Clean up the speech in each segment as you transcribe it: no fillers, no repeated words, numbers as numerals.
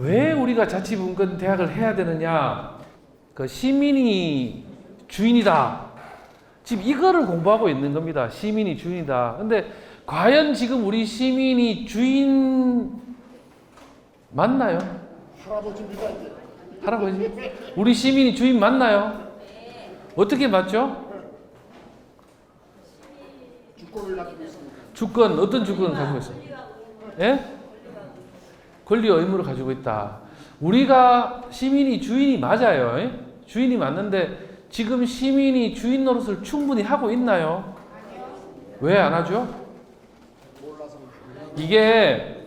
왜 우리가 자치분권 대학을 해야 되느냐? 그 시민이 주인이다. 지금 이거를 공부하고 있는 겁니다. 시민이 주인이다. 근데 과연 지금 우리 시민이 주인 맞나요? 할아버지입니다. 할아버지? 우리 시민이 주인 맞나요? 어떻게 맞죠? 주권을 가지고 있습니다. 주권, 어떤 주권을 가지고 있어요? 예? 권리와 의무를 가지고 있다. 우리가 시민이 주인이 맞아요. 예? 주인이 맞는데 지금 시민이 주인 노릇을 충분히 하고 있나요? 왜 안 하죠? 이게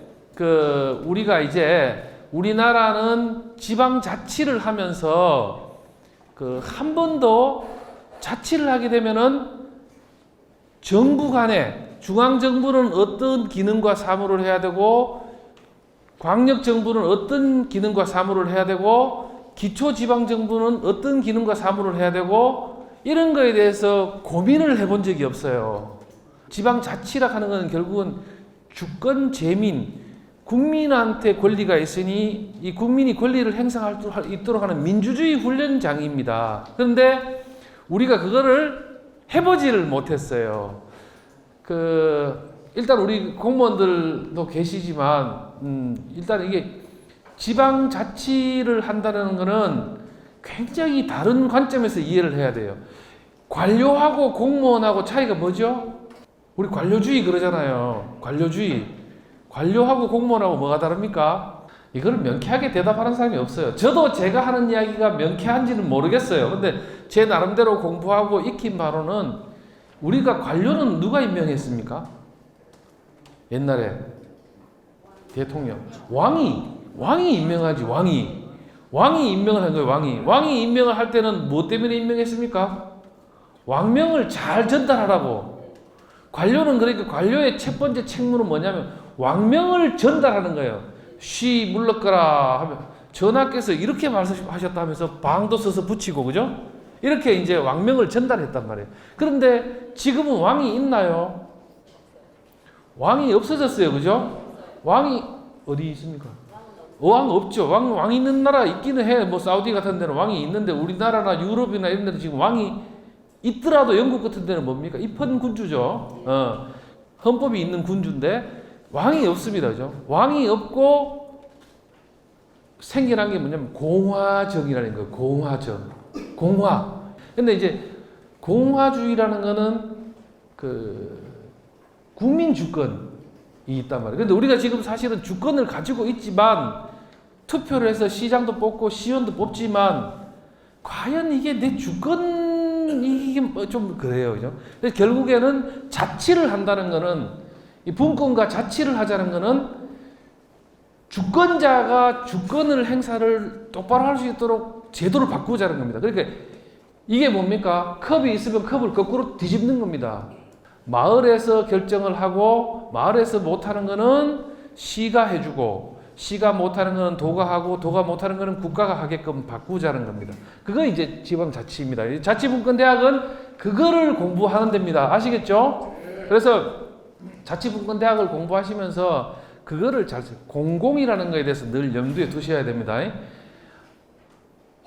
우리가 이제 우리나라는 지방자치를 하면서 한 번도 자치를 하게 되면은 정부 간에 중앙정부는 어떤 기능과 사무를 해야 되고 광역정부는 어떤 기능과 사무를 해야 되고 기초지방정부는 어떤 기능과 사무를 해야 되고 이런 거에 대해서 고민을 해본 적이 없어요. 지방자치라 하는 것은 결국은 주권 재민, 국민한테 권리가 있으니 이 국민이 권리를 행사할 수 있도록 하는 민주주의 훈련장입니다. 그런데 우리가 그거를 해보지를 못했어요. 일단 우리 공무원들도 계시지만 일단 이게 지방자치를 한다는 것은 굉장히 다른 관점에서 이해를 해야 돼요. 관료하고 공무원하고 차이가 뭐죠? 우리 관료주의 그러잖아요. 관료주의. 관료하고 공무원하고 뭐가 다릅니까? 이걸 명쾌하게 대답하는 사람이 없어요. 저도 제가 하는 이야기가 명쾌한지는 모르겠어요. 근데 제 나름대로 공부하고 익힌 바로는 우리가 관료는 누가 임명했습니까? 옛날에 대통령. 왕이 임명하지, 왕이 임명을 한 거예요, 왕이 임명을 할 때는 뭐 때문에 임명했습니까? 왕명을 잘 전달하라고. 관료는 그러니까 관료의 첫 번째 책무는 뭐냐면 왕명을 전달하는 거예요. 쉬 물러거라 하면 전하께서 이렇게 말씀하셨다 하면서 방도 써서 붙이고, 그죠? 이렇게 이제 왕명을 전달했단 말이에요. 그런데 지금은 왕이 있나요? 왕이 없어졌어요, 그죠? 왕이 어디 있습니까? 왕 없죠. 왕 있는 나라 있기는 해. 뭐 사우디 같은 데는 왕이 있는데 우리나라나 유럽이나 이런 데는 지금 왕이 있더라도 영국 같은 데는 뭡니까? 입헌 군주죠. 헌법이 있는 군주인데 왕이 없습니다. 그죠? 왕이 없고 생겨난 게 뭐냐면 공화정이라는 거예요. 공화정. 공화. 근데 이제 공화주의라는 거는 국민 주권이 있단 말이에요. 근데 우리가 지금 사실은 주권을 가지고 있지만 투표를 해서 시장도 뽑고 시의원도 뽑지만 과연 이게 내 주권 이게 좀 그래요. 그죠? 그래서 결국에는 자치를 한다는 거는 이 분권과 자치를 하자는 거는 주권자가 주권을 행사를 똑바로 할 수 있도록 제도를 바꾸자는 겁니다. 그러니까 이게 뭡니까? 컵이 있으면 컵을 거꾸로 뒤집는 겁니다. 마을에서 결정을 하고 마을에서 못하는 거는 시가 해주고 시가 못하는 거는 도가 하고 도가 못하는 거는 국가가 하게끔 바꾸자는 겁니다. 그거 이제 지방자치입니다. 자치분권대학은 그거를 공부하는 데입니다. 아시겠죠? 그래서 자치분권대학을 공부하시면서 그거를 공공이라는 거에 대해서 늘 염두에 두셔야 됩니다.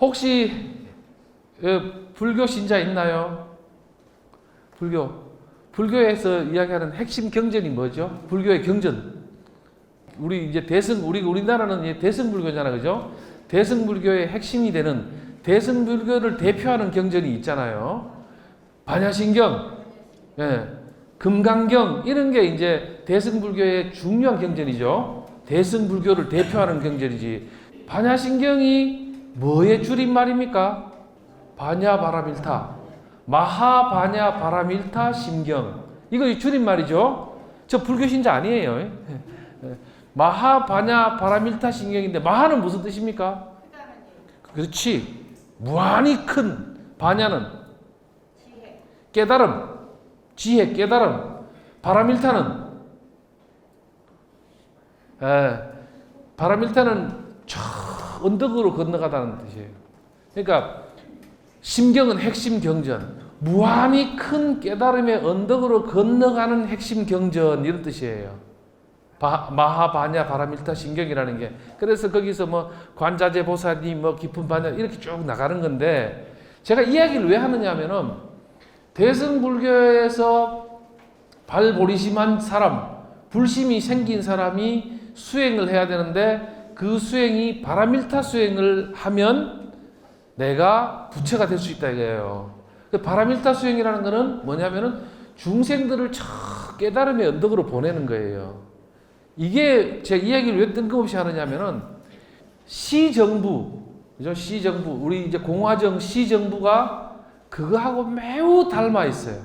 혹시 불교 신자 있나요? 불교에서 이야기하는 핵심 경전이 뭐죠? 불교의 경전. 우리 이제 우리나라는 이제 대승불교잖아, 그죠? 대승불교의 핵심이 되는 대승불교를 대표하는 경전이 있잖아요. 반야신경, 금강경 이런 게 이제 대승불교의 중요한 경전이죠. 대승불교를 대표하는 경전이지. 반야신경이 뭐의 줄임말입니까? 바냐바라밀타, 마하바냐바라밀타 심경. 이거 줄임말이죠. 저 불교 신자 아니에요. 마하바냐바라밀타 심경인데 마하는 무슨 뜻입니까? 그렇지. 무한히 큰. 바냐는 깨달음, 지혜, 깨달음. 바라밀타는 바라밀타는 저 언덕으로 건너가다는 뜻이에요. 그러니까 심경은 핵심 경전, 무한히 큰 깨달음의 언덕으로 건너가는 핵심 경전 이런 뜻이에요. 마하바냐 바라밀타 신경이라는 게, 그래서 거기서 뭐 관자재 보살님 뭐 깊은 바냐 이렇게 쭉 나가는 건데, 제가 이야기를 왜 하느냐면은 대승불교에서 발보리심한 사람, 불심이 생긴 사람이 수행을 해야 되는데, 그 수행이 바라밀타 수행을 하면 내가 부처가 될 수 있다 이거예요. 바라밀타 수행이라는 거는 뭐냐면은 중생들을 저 깨달음의 언덕으로 보내는 거예요. 이게 제 이야기를 왜 뜬금없이 하느냐면은 시정부, 그죠? 시정부, 우리 이제 공화정 시정부가 그거하고 매우 닮아 있어요.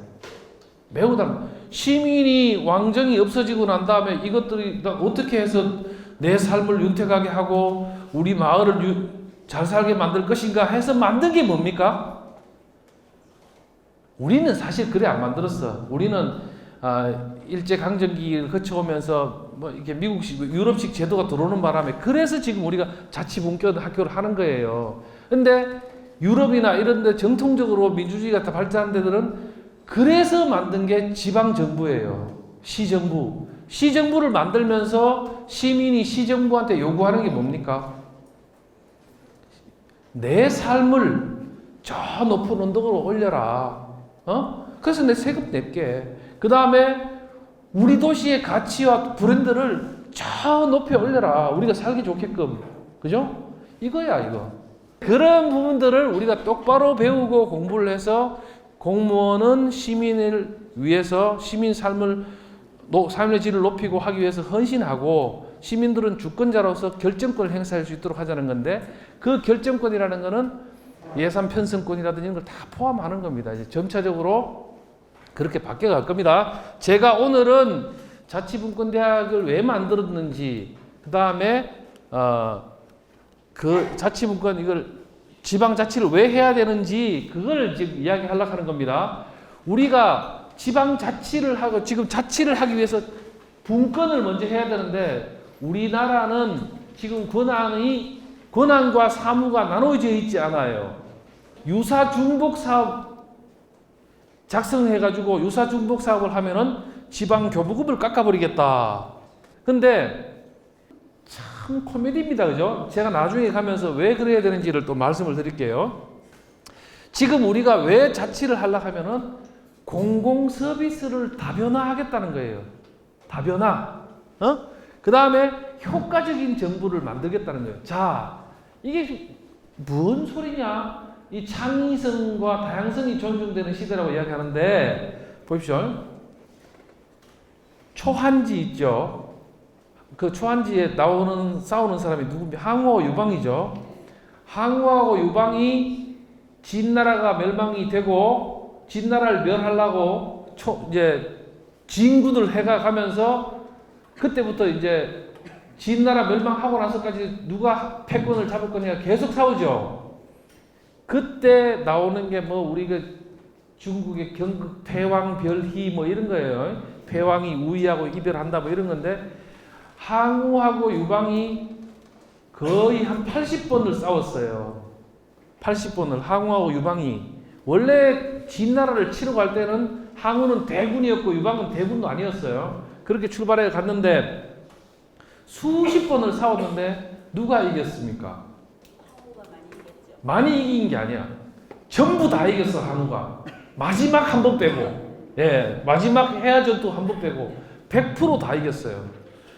매우 닮아. 시민이 왕정이 없어지고 난 다음에 이것들이 어떻게 해서 내 삶을 윤택하게 하고 우리 마을을 잘 살게 만들 것인가 해서 만든 게 뭡니까? 우리는 사실 그래 안 만들었어. 우리는 일제 강점기를 거쳐오면서 뭐 이렇게 미국식, 유럽식 제도가 들어오는 바람에 그래서 지금 우리가 자치분권 학교를 하는 거예요. 근데 유럽이나 이런 데 정통적으로 민주주의가 다 발전한 데들은 그래서 만든 게 지방정부예요. 시정부. 시정부를 만들면서 시민이 시정부한테 요구하는 게 뭡니까? 내 삶을 저 높은 언덕으로 올려라. 그래서 내 세금 낼게. 그 다음에 우리 도시의 가치와 브랜드를 저 높이 올려라. 우리가 살기 좋게끔. 그죠? 이거야, 이거. 그런 부분들을 우리가 똑바로 배우고 공부를 해서 공무원은 시민을 위해서 시민 삶의 질을 높이고 하기 위해서 헌신하고, 시민들은 주권자로서 결정권을 행사할 수 있도록 하자는 건데, 그 결정권이라는 거는 예산 편성권이라든지 이런 걸 다 포함하는 겁니다. 이제 점차적으로 그렇게 바뀌어갈 겁니다. 제가 오늘은 자치분권대학을 왜 만들었는지, 그 다음에 그 자치분권 이걸 지방자치를 왜 해야 되는지 그걸 지금 이야기하려고 하는 겁니다. 우리가 지방자치를 하고 지금 자치를 하기 위해서 분권을 먼저 해야 되는데, 우리나라는 지금 권한과 사무가 나눠져 있지 않아요. 유사중복 사업 작성해가지고 유사중복 사업을 하면은 지방교부금을 깎아버리겠다. 근데 참 코미디입니다. 그죠? 제가 나중에 가면서 왜 그래야 되는지를 또 말씀을 드릴게요. 지금 우리가 왜 자치를 하려고 하면은 공공 서비스를 다변화하겠다는 거예요. 다변화. 그 다음에 효과적인 정부를 만들겠다는 거예요. 자, 이게 뭔 소리냐? 이 창의성과 다양성이 존중되는 시대라고 이야기하는데, 보십시오. 초한지 있죠? 그 초한지에 싸우는 사람이 누굽니까? 항우와 유방이죠. 항우하고 유방이 진나라가 멸망이 되고, 진나라를 멸하려고 이제 진군을 해가면서, 그때부터 이제 진나라 멸망하고 나서까지 누가 패권을 잡을 거냐 계속 싸우죠. 그때 나오는 게 뭐 우리가 중국의 경극 패왕별희 뭐 이런 거예요. 패왕이 우위하고 이별한다 뭐 이런 건데, 항우하고 유방이 거의 한 80번을 싸웠어요. 80번을 항우하고 유방이. 원래 진나라를 치러 갈 때는 항우는 대군이었고 유방은 대군도 아니었어요. 그렇게 출발해 갔는데 수십 번을 싸웠는데 누가 이겼습니까? 항우가 많이 이겼죠. 많이 이긴 게 아니야. 전부 다 이겼어, 항우가. 마지막 한 번 빼고. 예, 마지막 해야 전투 한 번 빼고 100% 다 이겼어요.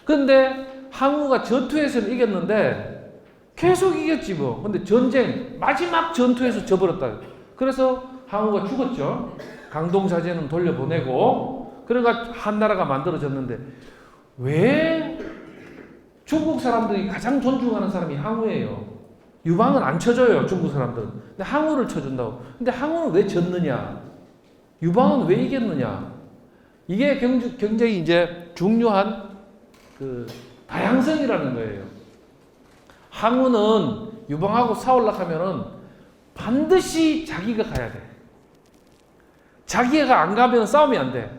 근데 항우가 전투에서는 이겼는데 계속 이겼지 뭐. 근데 전쟁 마지막 전투에서 져버렸다. 그래서 항우가 죽었죠. 강동사제는 돌려보내고, 그러니까 한나라가 만들어졌는데, 왜 중국 사람들이 가장 존중하는 사람이 항우예요. 유방은 안 쳐줘요, 중국 사람들은. 근데 항우를 쳐준다고. 근데 항우는 왜 졌느냐? 유방은 왜 이겼느냐? 이게 굉장히 이제 중요한 그 다양성이라는 거예요. 항우는 유방하고 싸우려고 하면은 반드시 자기가 가야 돼. 자기가 안 가면 싸움이 안 돼.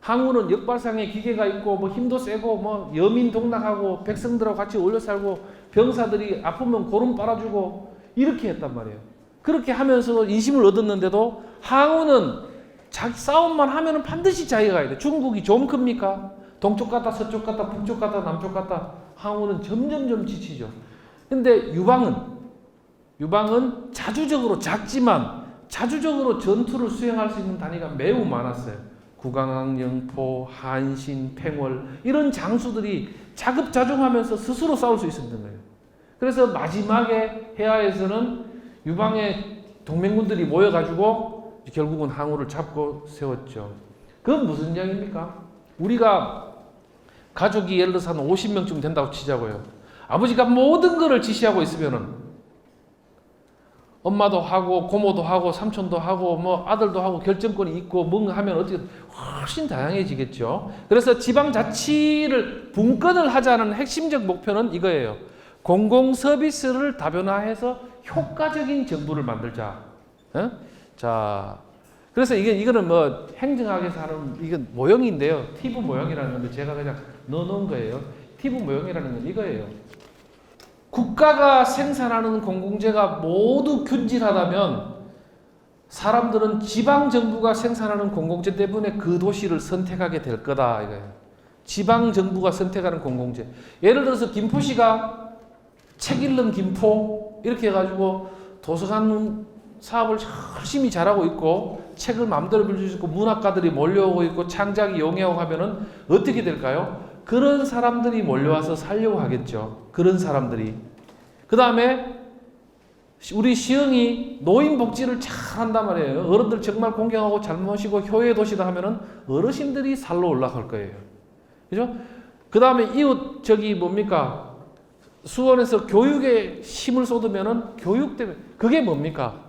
항우는 역발상의 기계가 있고 뭐 힘도 세고 뭐 여민 동락하고 백성들하고 같이 어울려 살고 병사들이 아프면 고름 빨아주고 이렇게 했단 말이에요. 그렇게 하면서 인심을 얻었는데도 항우는 자기 싸움만 하면은 반드시 자기가 가야 돼. 중국이 좀 큽니까? 동쪽 갔다 서쪽 갔다 북쪽 갔다 남쪽 갔다 항우는 점점점 지치죠. 근데 유방은 자주적으로 작지만 자주적으로 전투를 수행할 수 있는 단위가 매우 많았어요. 구강항, 영포, 한신, 팽월 이런 장수들이 자급자족하면서 스스로 싸울 수 있었던 거예요. 그래서 마지막에 해야에서는 유방의 동맹군들이 모여가지고 결국은 항우를 잡고 세웠죠. 그건 무슨 이야기입니까? 우리가 가족이 예를 들어서 한 50명쯤 된다고 치자고요. 아버지가 모든 것을 지시하고 있으면은 엄마도 하고 고모도 하고 삼촌도 하고 뭐 아들도 하고 결정권이 있고 뭔가 하면 어떻게 훨씬 다양해지겠죠. 그래서 지방자치를 분권을 하자는 핵심적 목표는 이거예요. 공공 서비스를 다변화해서 효과적인 정부를 만들자. 어? 자, 그래서 이거는 뭐 행정학에서 하는 이건 모형인데요. 티브 모형이라는 건데 제가 그냥 넣어놓은 거예요. 티브 모형이라는 건 이거예요. 국가가 생산하는 공공재가 모두 균질하다면 사람들은 지방정부가 생산하는 공공재 때문에 그 도시를 선택하게 될 거다 이거예요. 지방정부가 선택하는 공공재. 예를 들어서 김포시가 책 읽는 김포 이렇게 해가지고 도서관 사업을 열심히 잘하고 있고 책을 마음대로 빌릴 수 있고 문학가들이 몰려오고 있고 창작이 용이하고 하면은 어떻게 될까요? 그런 사람들이 몰려와서 살려고 하겠죠. 그런 사람들이. 그 다음에 우리 시흥이 노인복지를 잘 한단 말이에요. 어른들 정말 공경하고 잘 모시고 효의 도시다 하면은 어르신들이 살로 올라갈 거예요. 그죠? 그 다음에 이웃 뭡니까? 수원에서 교육에 힘을 쏟으면은 교육 때문에 그게 뭡니까?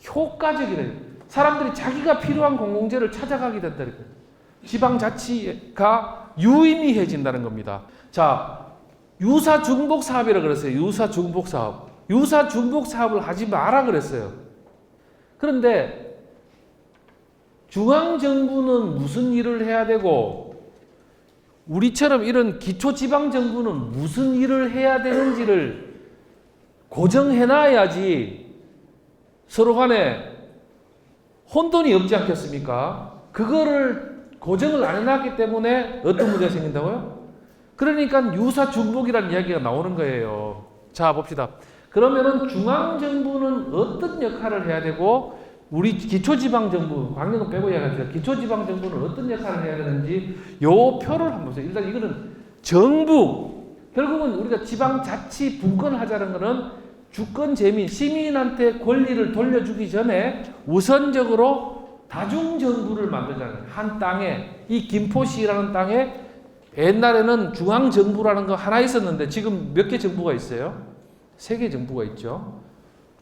효과적이래요. 사람들이 자기가 필요한 공공재를 찾아가게 된다는 거예요. 지방자치가 유의미해진다는 겁니다. 자, 유사중복 사업이라고 그랬어요. 유사중복 사업. 유사중복 사업을 하지 마라 그랬어요. 그런데 중앙정부는 무슨 일을 해야 되고 우리처럼 이런 기초지방정부는 무슨 일을 해야 되는지를 고정해놔야지 서로 간에 혼돈이 없지 않겠습니까? 그거를 고정을 안 해놨기 때문에 어떤 문제가 생긴다고요? 그러니까 유사중복이라는 이야기가 나오는 거예요. 자, 봅시다. 그러면은 중앙정부는 어떤 역할을 해야 되고 우리 기초지방정부, 광역은 빼고 이야기합니다. 기초지방정부는 어떤 역할을 해야 되는지 요 표를 한번 보세요. 일단 이거는 정부, 결국은 우리가 지방자치 분권을 하자는 거는 주권 재민, 시민한테 권리를 돌려주기 전에 우선적으로 다중정부를 만들자는 한 땅에, 이 김포시라는 땅에 옛날에는 중앙정부라는 거 하나 있었는데 지금 몇 개 정부가 있어요? 3개 정부가 있죠.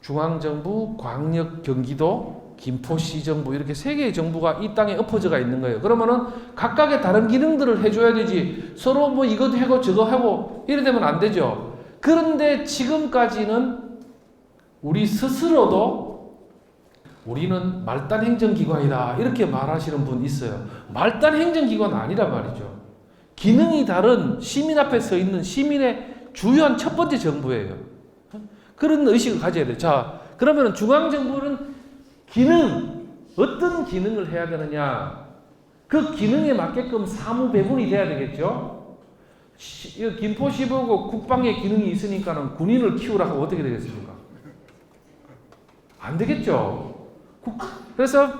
중앙정부, 광역, 경기도, 김포시 정부 이렇게 3개의 정부가 이 땅에 엎어져가 있는 거예요. 그러면은 각각의 다른 기능들을 해줘야 되지 서로 뭐 이것도 하고 저거 하고 이래 되면 안 되죠. 그런데 지금까지는 우리 스스로도 우리는 말단 행정기관이다 이렇게 말하시는 분 있어요. 말단 행정기관 아니란 말이죠. 기능이 다른 시민 앞에 서 있는 시민의 주요한 첫 번째 정부예요. 그런 의식을 가져야 돼요. 자, 그러면 중앙정부는 어떤 기능을 해야 되느냐. 그 기능에 맞게끔 사무 배분이 돼야 되겠죠. 김포시보고 국방의 기능이 있으니까는 군인을 키우라 하면 어떻게 되겠습니까? 안 되겠죠. 그래서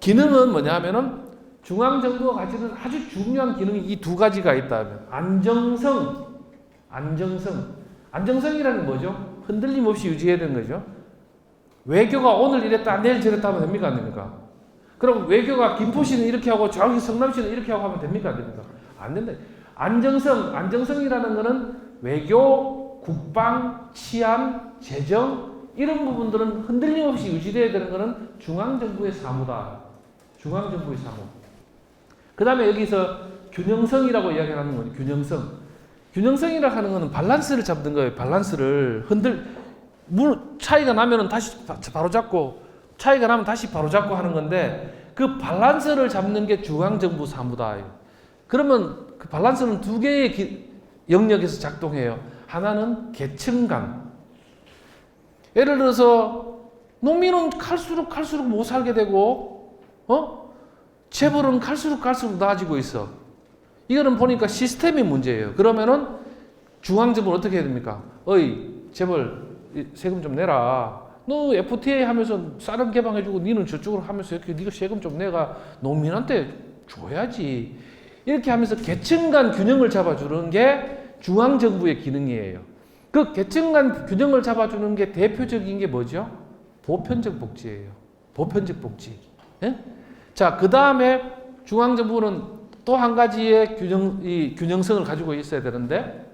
기능은 뭐냐 하면은 중앙정부가 가지는 아주 중요한 기능이 이 두 가지가 있다면 안정성이라는 게 뭐죠? 흔들림 없이 유지해야 되는 거죠. 외교가 오늘 이랬다 내일 저랬다 하면 됩니까? 안 됩니까? 그럼 외교가 김포시는 이렇게 하고 저기 성남시는 이렇게 하고 하면 됩니까? 안 됩니까? 안 된다. 안정성이라는 거는 외교, 국방, 치안, 재정 이런 부분들은 흔들림 없이 유지돼야 되는 거는 중앙정부의 사무다. 중앙정부의 사무. 그 다음에 여기서 균형성이라고 이야기하는 거예요. 균형성이라고 하는 거는 밸런스를 잡는 거예요. 밸런스를 차이가 나면은 다시 바로 잡고 차이가 나면 다시 바로 잡고 하는 건데 그 밸런스를 잡는 게 중앙정부 사무다. 그러면 그 밸런스는 2개의 영역에서 작동해요. 하나는 계층 간. 예를 들어서 농민은 갈수록 못 살게 되고 재벌은 갈수록 나아지고 있어. 이거는 보니까 시스템의 문제예요. 그러면은 중앙정부는 어떻게 해야 됩니까? 어이, 재벌 세금 좀 내라. 너 FTA 하면서 쌀은 개방해주고 니는 저쪽으로 하면서 이렇게 네가 세금 좀 내가 농민한테 줘야지. 이렇게 하면서 계층 간 균형을 잡아주는 게 중앙정부의 기능이에요. 그 계층 간 균형을 잡아주는 게 대표적인 게 뭐죠? 보편적 복지예요. 보편적 복지. 예? 자, 그 다음에 중앙정부는 또 한 가지의 균형성을 가지고 있어야 되는데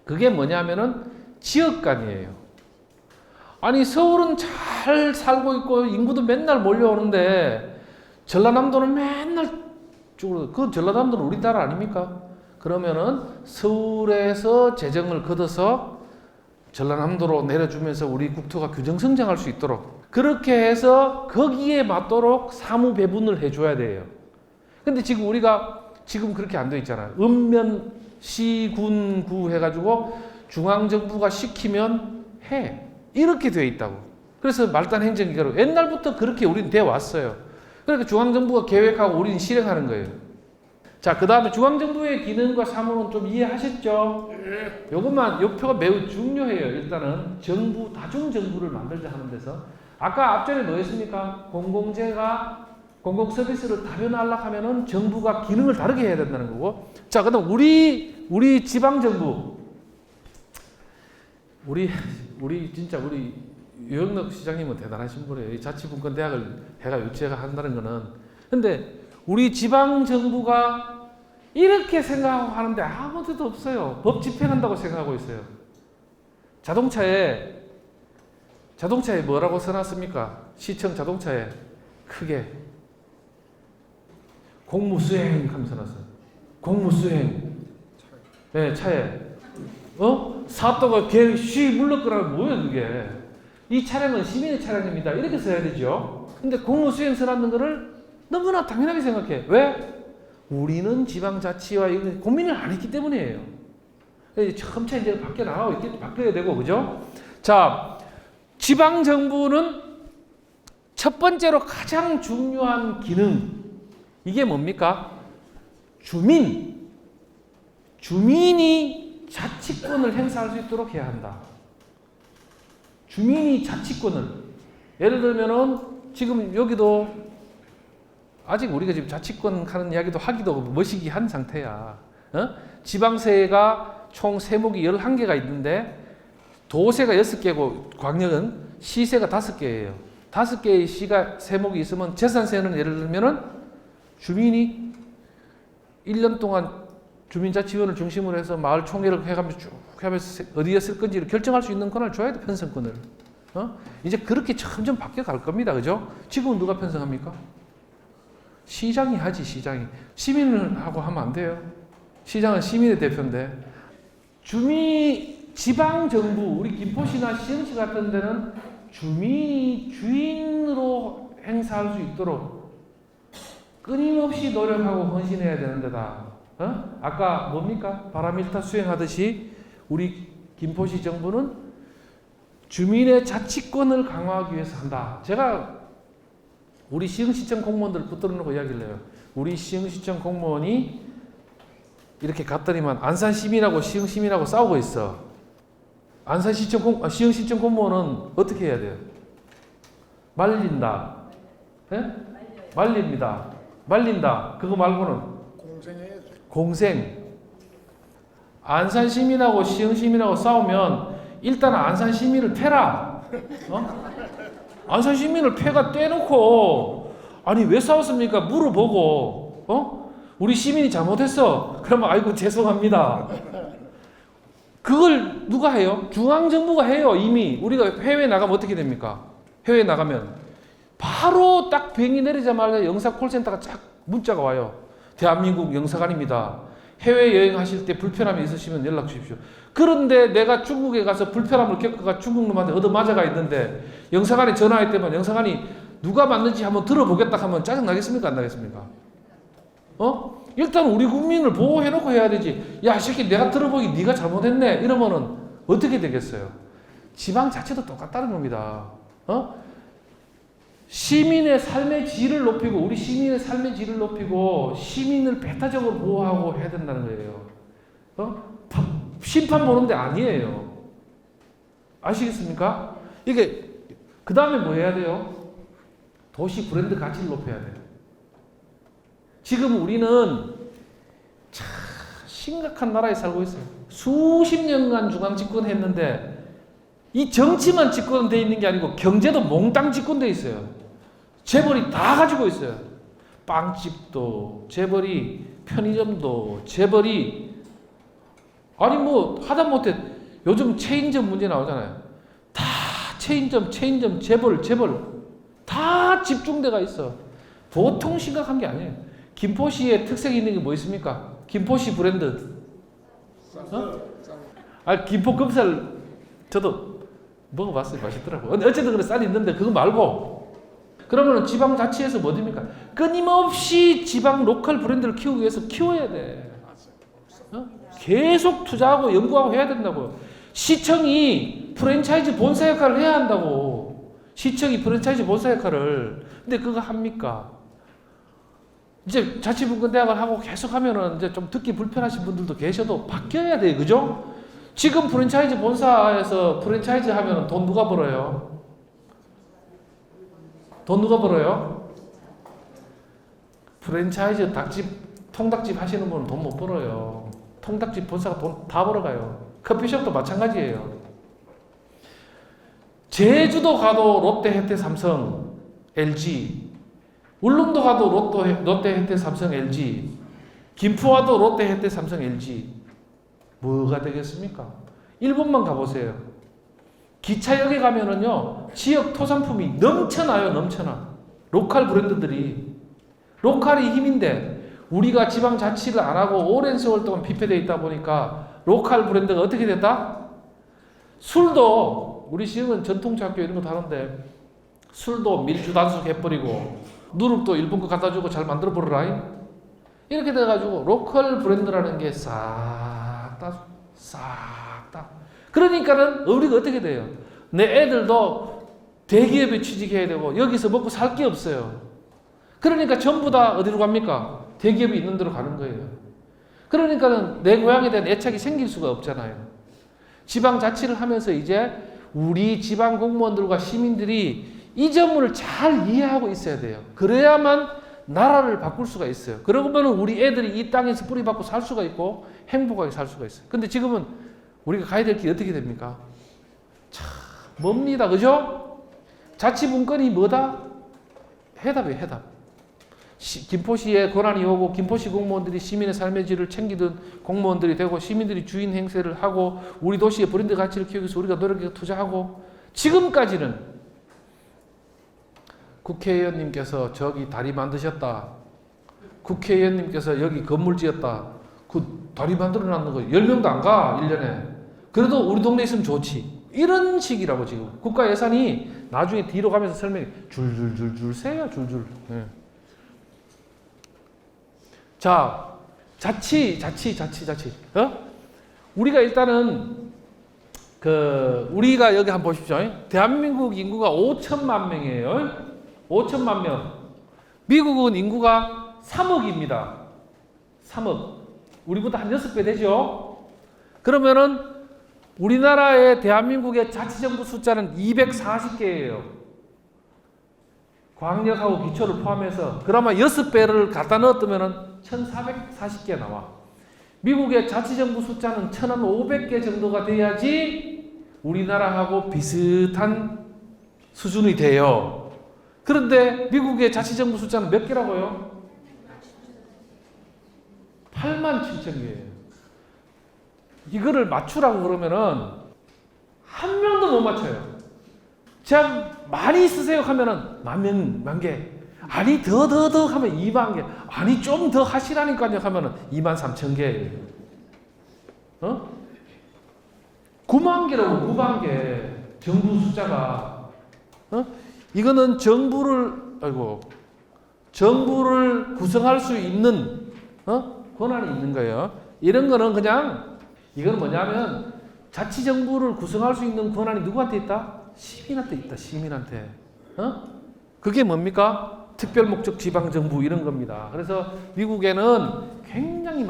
그게 뭐냐면은 지역간이에요. 아니 서울은 잘 살고 있고 인구도 맨날 몰려오는데 전라남도는 맨날 죽어도 그 전라남도는 우리 나라 아닙니까? 그러면은 서울에서 재정을 걷어서 전라남도로 내려주면서 우리 국토가 균형 성장할 수 있도록 그렇게 해서 거기에 맞도록 사무 배분을 해줘야 돼요. 근데 지금 우리가 지금 그렇게 안 돼 있잖아요. 읍면 시, 군, 구 해가지고 중앙정부가 시키면 해. 이렇게 돼 있다고. 그래서 말단 행정기관으로 옛날부터 그렇게 우리는 돼 왔어요. 그러니까 중앙정부가 계획하고 우리는 실행하는 거예요. 자, 그 다음에 중앙정부의 기능과 사무는 좀 이해하셨죠? 요것만, 요 표가 매우 중요해요. 일단은 정부, 다중정부를 만들자 하는 데서. 아까 앞전에 뭐 했습니까? 공공재가 공공 서비스를 다변하려고 하면은 정부가 기능을 다르게 해야 된다는 거고. 자, 그다음 우리 지방 정부, 우리 진짜 우리 유영록 시장님은 대단하신 분이에요. 이 자치분권 대학을 해가 유치해가 한다는 거는. 근데 우리 지방 정부가 이렇게 생각하고 하는데 아무 데도 없어요. 법 집행한다고 생각하고 있어요. 자동차에 뭐라고 써놨습니까? 시청 자동차에 크게 공무수행 하면서 놨어요. 공무수행. 네, 차에. 사또가 개 쉬 물러끄라면 뭐예요, 그게? 이 차량은 시민의 차량입니다. 이렇게 써야 되죠. 근데 공무수행 써놨는 거를 너무나 당연하게 생각해. 왜? 우리는 지방자치와 고민을 안 했기 때문이에요. 점차 이제 바뀌어야 되고, 그죠? 자, 지방정부는 첫 번째로 가장 중요한 기능, 이게 뭡니까? 주민이 자치권을 행사할 수 있도록 해야 한다. 주민이 자치권을. 예를 들면은 지금 여기도 아직 우리가 지금 자치권 하는 이야기도 하기도 머시기한 상태야. 지방세가 총 세목이 11개가 있는데 도세가 6개고 광역은 시세가 5개예요. 5개의 시가 세목이 있으면 재산세는 예를 들면은 주민이 1년 동안 주민자치위원을 중심으로 해서 마을 총회를 해가면서 쭉 하면서 어디에 쓸 건지를 결정할 수 있는 권한을 줘야 돼, 편성권을. 이제 그렇게 점점 바뀌어 갈 겁니다. 그죠? 지금은 누가 편성합니까? 시장이 하지, 시장이. 시민하고 하면 안 돼요. 시장은 시민의 대표인데. 지방정부, 우리 김포시나 시흥시 같은 데는 주민이 주인으로 행사할 수 있도록 끊임없이 노력하고 헌신해야 되는 데다. 아까 뭡니까? 바람일타 수행하듯이 우리 김포시 정부는 주민의 자치권을 강화하기 위해서 한다. 제가 우리 시흥시청 공무원들 붙들어 놓고 이야기를 해요. 우리 시흥시청 공무원이 이렇게 갔더니만 안산시민하고 시흥시민하고 싸우고 있어. 시흥시청 공무원은 어떻게 해야 돼요? 말린다. 말립니다. 말린다. 그거 말고는 공생. 안산 시민하고 시흥 시민하고 싸우면 일단 안산 시민을 패라. 안산 시민을 패가 떼놓고 아니 왜 싸웠습니까? 물어보고 우리 시민이 잘못했어. 그러면 아이고 죄송합니다. 그걸 누가 해요? 중앙정부가 해요. 이미 우리가 해외에 나가면 어떻게 됩니까? 해외에 나가면 바로 딱 비행기 내리자마자 영사 콜센터가 쫙 문자가 와요. 대한민국 영사관입니다. 해외여행 하실 때 불편함이 있으시면 연락 주십시오. 그런데 내가 중국에 가서 불편함을 겪어가 중국 놈한테 얻어맞아가 있는데 영사관에 전화했더만 영사관이 누가 맞는지 한번 들어보겠다 하면 짜증나겠습니까? 안 나겠습니까? 일단 우리 국민을 보호해놓고 해야 되지. 야, 이 새끼 내가 들어보기 네가 잘못했네. 이러면은 어떻게 되겠어요? 지방자치도 똑같다는 겁니다. 시민의 삶의 질을 높이고 우리 시민의 삶의 질을 높이고 시민을 배타적으로 보호하고 해야 된다는 거예요. 심판 보는 데 아니에요. 아시겠습니까? 이게 그 다음에 뭐 해야 돼요? 도시 브랜드 가치를 높여야 돼요. 지금 우리는 참 심각한 나라에 살고 있어요. 수십 년간 중앙 집권했는데 이 정치만 집권돼 있는 게 아니고 경제도 몽땅 집권돼 있어요. 재벌이 다 가지고 있어요. 빵집도 재벌이, 편의점도 재벌이, 아니 뭐 하다못해 요즘 체인점 문제 나오잖아요. 다 체인점 재벌 다 집중돼가 있어. 보통 심각한 게 아니에요. 김포시의 특색이 있는 게 뭐 있습니까? 김포시 브랜드. 김포 금살 저도 먹어봤어요. 맛있더라고요. 어쨌든 그래 쌀이 있는데 그거 말고 그러면 지방자치에서 뭐 됩니까? 끊임없이 지방 로컬 브랜드를 키우기 위해서 키워야 돼. 계속 투자하고 연구하고 해야 된다고요. 시청이 프랜차이즈 본사 역할을 해야 한다고. 시청이 프랜차이즈 본사 역할을. 근데 그거 합니까? 이제 자치분권대학을 하고 계속 하면은 이제 좀 듣기 불편하신 분들도 계셔도 바뀌어야 돼요. 그죠? 지금 프랜차이즈 본사에서 프랜차이즈 하면은 돈 누가 벌어요? 돈 누가 벌어요? 프랜차이즈 닭집, 통닭집 하시는 분은 돈 못 벌어요. 통닭집 본사가 돈 다 벌어가요. 커피숍도 마찬가지예요. 제주도 가도 롯데, 혜태, 삼성, LG, 울릉도 가도 롯데, 혜태, 삼성, LG, 김포 와도 롯데, 혜태, 삼성, LG. 뭐가 되겠습니까? 일본만 가보세요. 기차역에 가면은요, 지역 토산품이 넘쳐나요, 넘쳐나. 로컬 브랜드들이. 로컬이 힘인데, 우리가 지방자치를 안 하고 오랜 세월 동안 피폐되어 있다 보니까 로컬 브랜드가 어떻게 됐다? 술도, 우리 지역은 전통주학교 이런 거 하는데, 술도 밀주 단속 해버리고, 누룩도 일본 거 갖다 주고 잘 만들어 버려라. 이렇게 돼가지고, 로컬 브랜드라는 게 싹 다. 그러니까는 우리가 어떻게 돼요? 내 애들도 대기업에 취직해야 되고 여기서 먹고 살 게 없어요. 그러니까 전부 다 어디로 갑니까? 대기업이 있는 데로 가는 거예요. 그러니까는 내 고향에 대한 애착이 생길 수가 없잖아요. 지방자치를 하면서 이제 우리 지방 공무원들과 시민들이 이 점을 잘 이해하고 있어야 돼요. 그래야만 나라를 바꿀 수가 있어요. 그러면 우리 애들이 이 땅에서 뿌리박고 살 수가 있고 행복하게 살 수가 있어요. 근데 지금은 우리가 가야 될 길이 어떻게 됩니까? 참 멉니다. 그죠? 자치분권이 뭐다? 해답이에요. 해답. 김포시에 권한이 오고 김포시 공무원들이 시민의 삶의 질을 챙기던 공무원들이 되고 시민들이 주인 행세를 하고 우리 도시의 브랜드 가치를 키우기 위해서 우리가 노력해 투자하고 지금까지는 국회의원님께서 저기 다리 만드셨다. 국회의원님께서 여기 건물 지었다. 그 다리 만들어 놨는 거 10명도 안 가. 1년에. 그래도 우리 동네에 있으면 좋지. 이런 식이라고 지금. 국가 예산이 나중에 뒤로 가면서 설명이 줄줄줄줄 세요. 줄줄. 네. 자, 자치. 우리가 일단은 우리가 여기 한번 보십시오. 대한민국 인구가 5천만 명이에요. 5천만 명. 미국은 인구가 3억입니다. 3억. 우리보다 한 6배 되죠? 그러면은 우리나라의 대한민국의 자치정부 숫자는 240개예요. 광역하고 기초를 포함해서. 그러면 6배를 갖다 넣었으면 1440개 나와. 미국의 자치정부 숫자는 1500개 정도가 돼야지 우리나라하고 비슷한 수준이 돼요. 그런데 미국의 자치정부 숫자는 몇 개라고요? 87,000개예요. 이거를 맞추라고 그러면은 한 명도 못 맞춰요. 참 많이 쓰세요 하면은 만 개. 아니 더 하면 2만 개. 아니 좀 더 하시라니까요 하면은 23,000개. 9만 개라고 9만 개. 정부 숫자가. 이거는 정부를 구성할 수 있는 권한이 있는 거예요. 이런 거는 그냥 이건 뭐냐면 자치정부를 구성할 수 있는 권한이 누구한테 있다? 시민한테 있다. 시민한테. 그게 뭡니까? 특별 목적 지방 정부 이런 겁니다. 그래서 미국에는 굉장히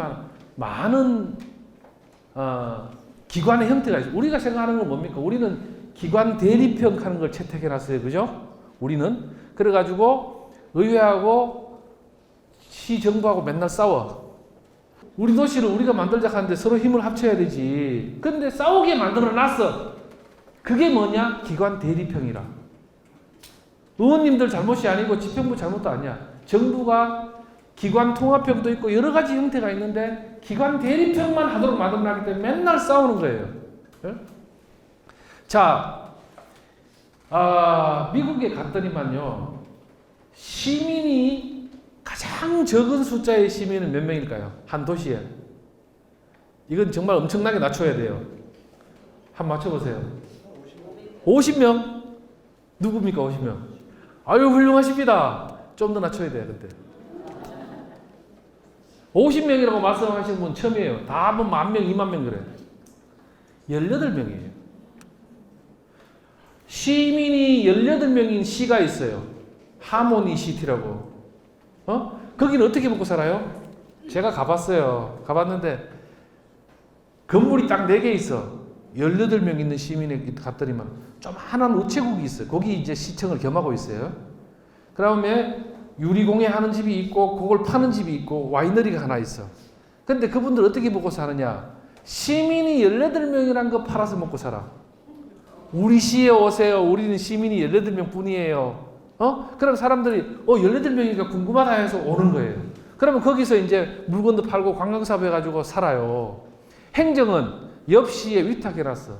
많은 기관의 형태가 있어요. 우리가 생각하는 건 뭡니까? 우리는 기관 대립형 하는 걸 채택해 놨어요. 그죠? 우리는. 그래가지고 의회하고 시정부하고 맨날 싸워. 우리 도시를 우리가 만들자 하는데 서로 힘을 합쳐야 되지. 근데 싸우게 만들어 놨어. 그게 뭐냐? 기관 대립형이라. 의원님들 잘못이 아니고 집행부 잘못도 아니야. 정부가 기관 통합형도 있고 여러 가지 형태가 있는데 기관 대립형만 하도록 만들어놨기 때문에 맨날 싸우는 거예요. 예? 자, 미국에 갔더니만요. 시민이 가장 적은 숫자의 시민은 몇 명일까요? 한 도시에. 이건 정말 엄청나게 낮춰야 돼요. 한번 맞춰보세요. 50명? 누굽니까 50명? 아유 훌륭하십니다. 좀 더 낮춰야 돼요. 근데 50명이라고 말씀하시는 분 처음이에요. 다 하면 10,000명, 20,000명 그래. 18명이에요. 시민이 18명인 시가 있어요. 하모니 시티라고. 거기는 어떻게 먹고 살아요? 제가 가봤어요. 가봤는데 건물이 딱 4개 있어. 18명 있는 시민에 갔더니만 좀 하나는 우체국이 있어요. 거기 이제 시청을 겸하고 있어요. 그 다음에 유리공예 하는 집이 있고 그걸 파는 집이 있고 와이너리가 하나 있어. 근데 그분들 어떻게 먹고 사느냐? 시민이 18명이란 거 팔아서 먹고 살아. 우리 시에 오세요. 우리는 시민이 18명 뿐이에요. 그럼 사람들이 18명이니까 궁금하다 해서 오는 거예요. 그러면 거기서 이제 물건도 팔고 관광사업 해가지고 살아요. 행정은 옆시에 위탁해놨어.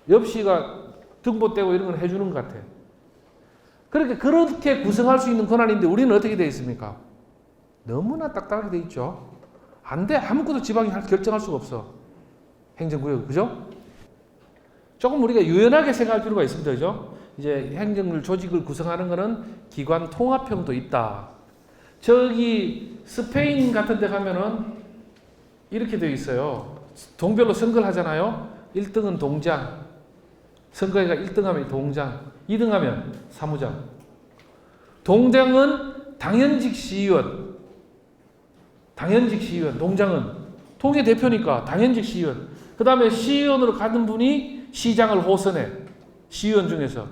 옆시가 등보떼고 이런 걸 해주는 것 같아. 그렇게 구성할 수 있는 권한인데 우리는 어떻게 되어 있습니까? 너무나 딱딱하게 되어 있죠. 안 돼. 아무것도 지방이 결정할 수가 없어. 행정구역, 그죠? 조금 우리가 유연하게 생각할 필요가 있습니다. 그죠? 이제 행정을 조직을 구성하는 것은 기관 통합형도 있다. 저기 스페인 같은 데 가면은 이렇게 되어 있어요. 동별로 선거를 하잖아요. 1등은 동장. 선거회가 1등하면 동장, 2등하면 사무장. 동장은 당연직 시의원. 당연직 시의원. 동장은 통계 대표니까 당연직 시의원. 그 다음에 시의원으로 가는 분이 시장을 호선해. 시의원 중에서.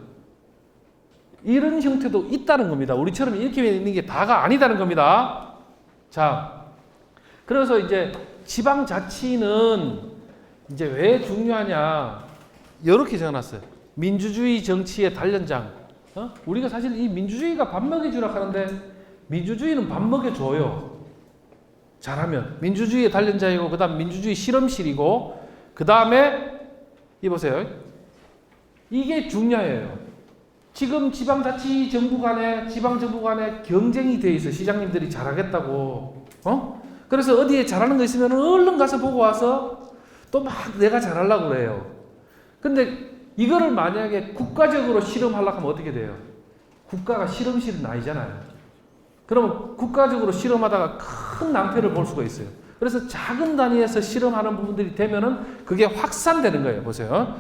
이런 형태도 있다는 겁니다. 우리처럼 이렇게 있는 게 다가 아니다는 겁니다. 자, 그래서 이제 지방자치는 이제 왜 중요하냐. 이렇게 적어놨어요. 민주주의 정치의 단련장. 우리가 사실 이 민주주의가 밥 먹여주라 하는데 민주주의는 밥 먹여줘요. 잘하면. 민주주의의 단련장이고 그 다음 민주주의 실험실이고 그 다음에 이 보세요. 이게 중요해요. 지금 지방자치정부 간에 지방정부 간에 경쟁이 돼 있어. 시장님들이 잘하겠다고. 그래서 어디에 잘하는 거 있으면 얼른 가서 보고 와서 또 막 내가 잘하려고 그래요. 근데 이거를 만약에 국가적으로 실험하려고 하면 어떻게 돼요? 국가가 실험실은 아니잖아요. 그러면 국가적으로 실험하다가 큰 낭패를 볼 수가 있어요. 그래서 작은 단위에서 실험하는 부분들이 되면은 그게 확산되는 거예요. 보세요.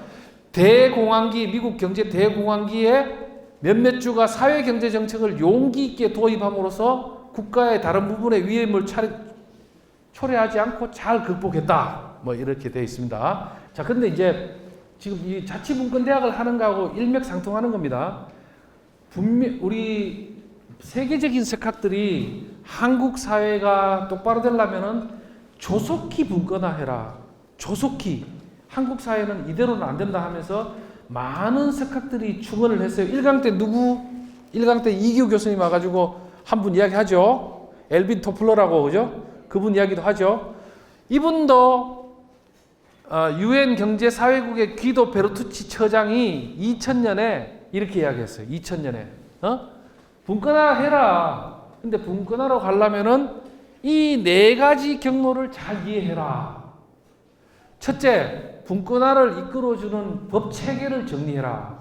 대공황기, 미국 경제 대공황기에 몇몇 주가 사회경제정책을 용기 있게 도입함으로써 국가의 다른 부분의 위험을 초래하지 않고 잘 극복했다. 뭐 이렇게 되어 있습니다. 자, 근데 이제 지금 이 자치분권대학을 하는 거하고 일맥상통하는 겁니다. 분명 우리 세계적인 석학들이 한국 사회가 똑바로 되려면은 조속히 분권화해라. 조속히. 한국 사회는 이대로는 안 된다 하면서 많은 석학들이 충언을 했어요. 1강 때 1강 때 이기호 교수님 와가지고 한 분 이야기하죠. 엘빈 토플러라고, 그죠? 그분 이야기도 하죠. 이분도 유엔 경제사회국의 기도 베르투치 처장이 2000년에 이렇게 이야기했어요. 2000년에. 분권화 해라. 근데 분권화로 가려면은 이 4가지 경로를 잘 이해해라. 첫째, 분권화를 이끌어주는 법 체계를 정리해라.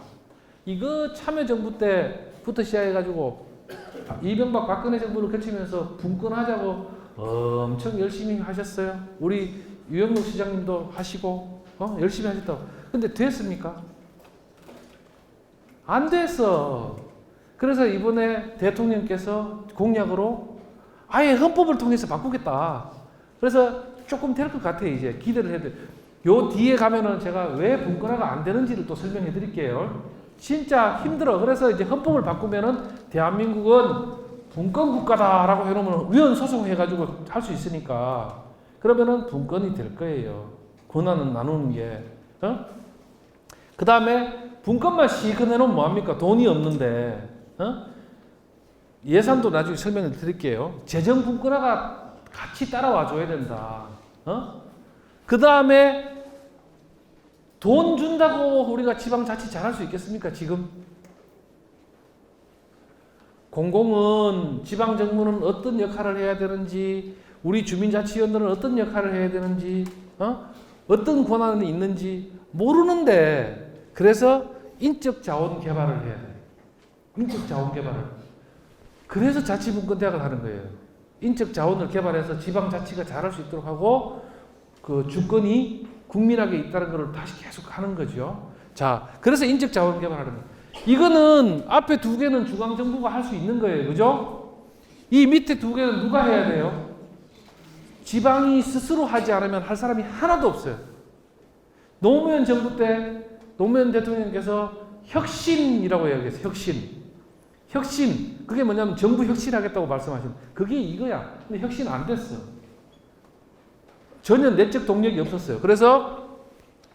이거 참여정부 때부터 시작해가지고 이명박 박근혜 정부를 거치면서 분권하자고 엄청 열심히 하셨어요. 우리 유영록 시장님도 하시고 열심히 하셨다고. 근데 됐습니까? 안 됐어. 그래서 이번에 대통령께서 공약으로 아예 헌법을 통해서 바꾸겠다. 그래서 조금 될 것 같아요. 이제 기대를 해야 돼. 요 뒤에 가면은 제가 왜 분권화가 안 되는지를 또 설명해 드릴게요. 진짜 힘들어. 그래서 이제 헌법을 바꾸면은 대한민국은 분권 국가다라고 해놓으면 위헌 소송해가지고 할 수 있으니까 그러면은 분권이 될 거예요. 권한은 나누는 게. 그 다음에 분권만 시큰 해놓으면 뭐합니까? 돈이 없는데. 예산도 나중에 설명을 드릴게요. 재정 분권화가 같이 따라와 줘야 된다. 그 다음에 돈 준다고 우리가 지방자치 잘할 수 있겠습니까? 지금 공공은 지방정부는 어떤 역할을 해야 되는지, 우리 주민자치위원들은 어떤 역할을 해야 되는지, 어떤 권한이 있는지 모르는데, 그래서 인적 자원 개발을 해야 돼. 인적 자원 개발을. 그래서 자치분권대학을 하는 거예요. 인적 자원을 개발해서 지방자치가 잘할 수 있도록 하고 그 주권이 국민에게 있다는 것을 다시 계속 하는 거죠. 자, 그래서 인적 자원 개발하는 거예요. 이거는 앞에 두 개는 중앙정부가 할 수 있는 거예요. 그죠? 이 밑에 두 개는 누가 해야 돼요? 지방이 스스로 하지 않으면 할 사람이 하나도 없어요. 노무현 정부 때 노무현 대통령께서 혁신이라고 이야기했어요. 혁신. 그게 뭐냐면 정부 혁신하겠다고 말씀하신 그게 이거야. 근데 혁신 안 됐어. 전혀 내적 동력이 없었어요. 그래서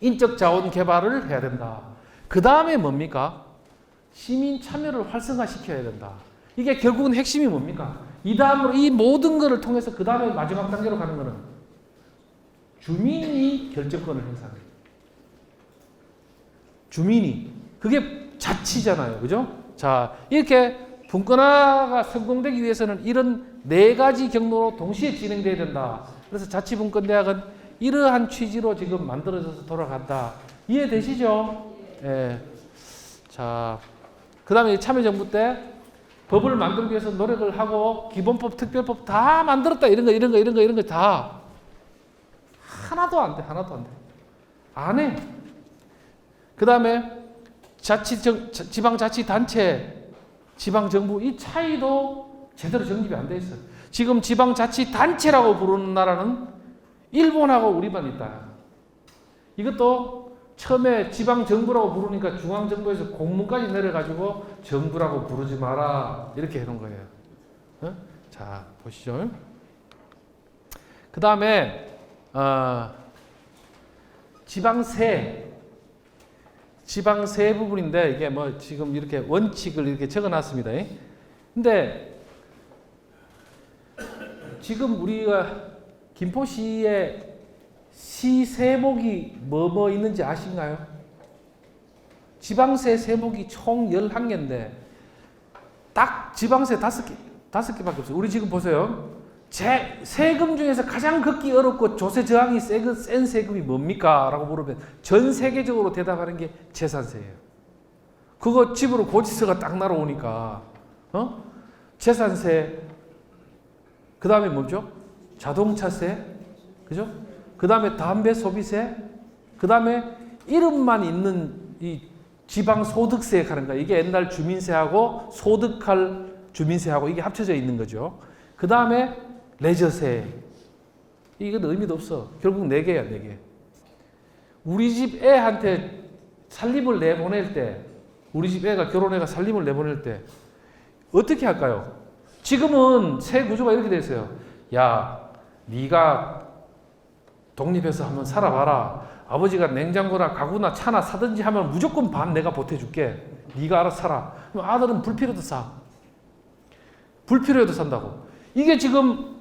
인적 자원 개발을 해야 된다. 그 다음에 뭡니까? 시민 참여를 활성화시켜야 된다. 이게 결국은 핵심이 뭡니까? 이 다음으로 이 모든 것을 통해서 그 다음에 마지막 단계로 가는 것은 주민이 결정권을 행사하는 거예요. 주민이. 그게 자치잖아요. 그죠? 자, 이렇게 분권화가 성공되기 위해서는 이런 네 가지 경로로 동시에 진행돼야 된다. 그래서 자치분권대학은 이러한 취지로 지금 만들어져서 돌아간다. 이해되시죠? 예. 자, 그 다음에 참여정부 때 법을 만들기 위해서 노력을 하고 기본법, 특별법 다 만들었다. 이런 거 다. 하나도 안 돼. 안 해. 그 다음에 지방자치단체, 지방정부 이 차이도 제대로 정립이 안 돼 있어요. 지금 지방자치단체라고 부르는 나라는 일본하고 우리만 있다. 이것도 처음에 지방정부라고 부르니까 중앙정부에서 공문까지 내려가지고 정부라고 부르지 마라 이렇게 해놓은 거예요. 자, 보시죠. 그 다음에 지방세 부분인데 이게 뭐 지금 이렇게 원칙을 이렇게 적어놨습니다. 근데 지금 우리가 김포시에 시 세목이 뭐 있는지 아신가요? 지방세 세목이 총 11개인데 딱 지방세 5개밖에 없어요. 우리 지금 보세요. 세금 중에서 가장 걷기 어렵고 조세 저항이 센 세금이 뭡니까? 라고 물으면 전 세계적으로 대답하는 게 재산세예요. 그거 집으로 고지서가 딱 날아오니까 재산세, 그 다음에 뭐죠? 자동차세, 그죠? 그 다음에 담배 소비세, 그 다음에 이름만 있는 이 지방소득세 하는 거예요. 이게 옛날 주민세하고 소득할 주민세하고 이게 합쳐져 있는 거죠. 그 다음에 레저세. 이건 의미도 없어. 결국 4개야, 4개. 우리 집 애한테 살림을 내보낼 때, 우리 집 애가 결혼해가 살림을 내보낼 때 어떻게 할까요? 지금은 세 구조가 이렇게 돼 있어요. 야, 네가 독립해서 한번 살아봐라. 아버지가 냉장고나 가구나 차나 사든지 하면 무조건 반 내가 보태줄게. 네가 알아서 살아. 그럼 아들은 불필요해도 사. 불필요해도 산다고. 이게 지금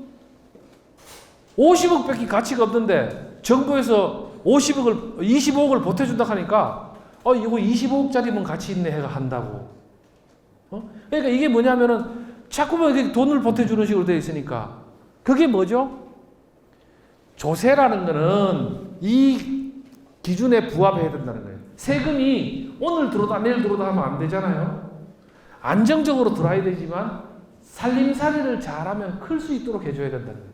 50억 밖에 가치가 없는데 정부에서 25억을 보태준다 하니까 이거 25억짜리면 가치 있네 해가 한다고. 그러니까 이게 뭐냐면은 자꾸만 돈을 보태주는 식으로 되어 있으니까 그게 뭐죠? 조세라는 거는 이 기준에 부합해야 된다는 거예요. 세금이 오늘 들어오다 내일 들어오다 하면 안 되잖아요. 안정적으로 들어와야 되지만 살림살이를 잘하면 클 수 있도록 해줘야 된다는 거예요.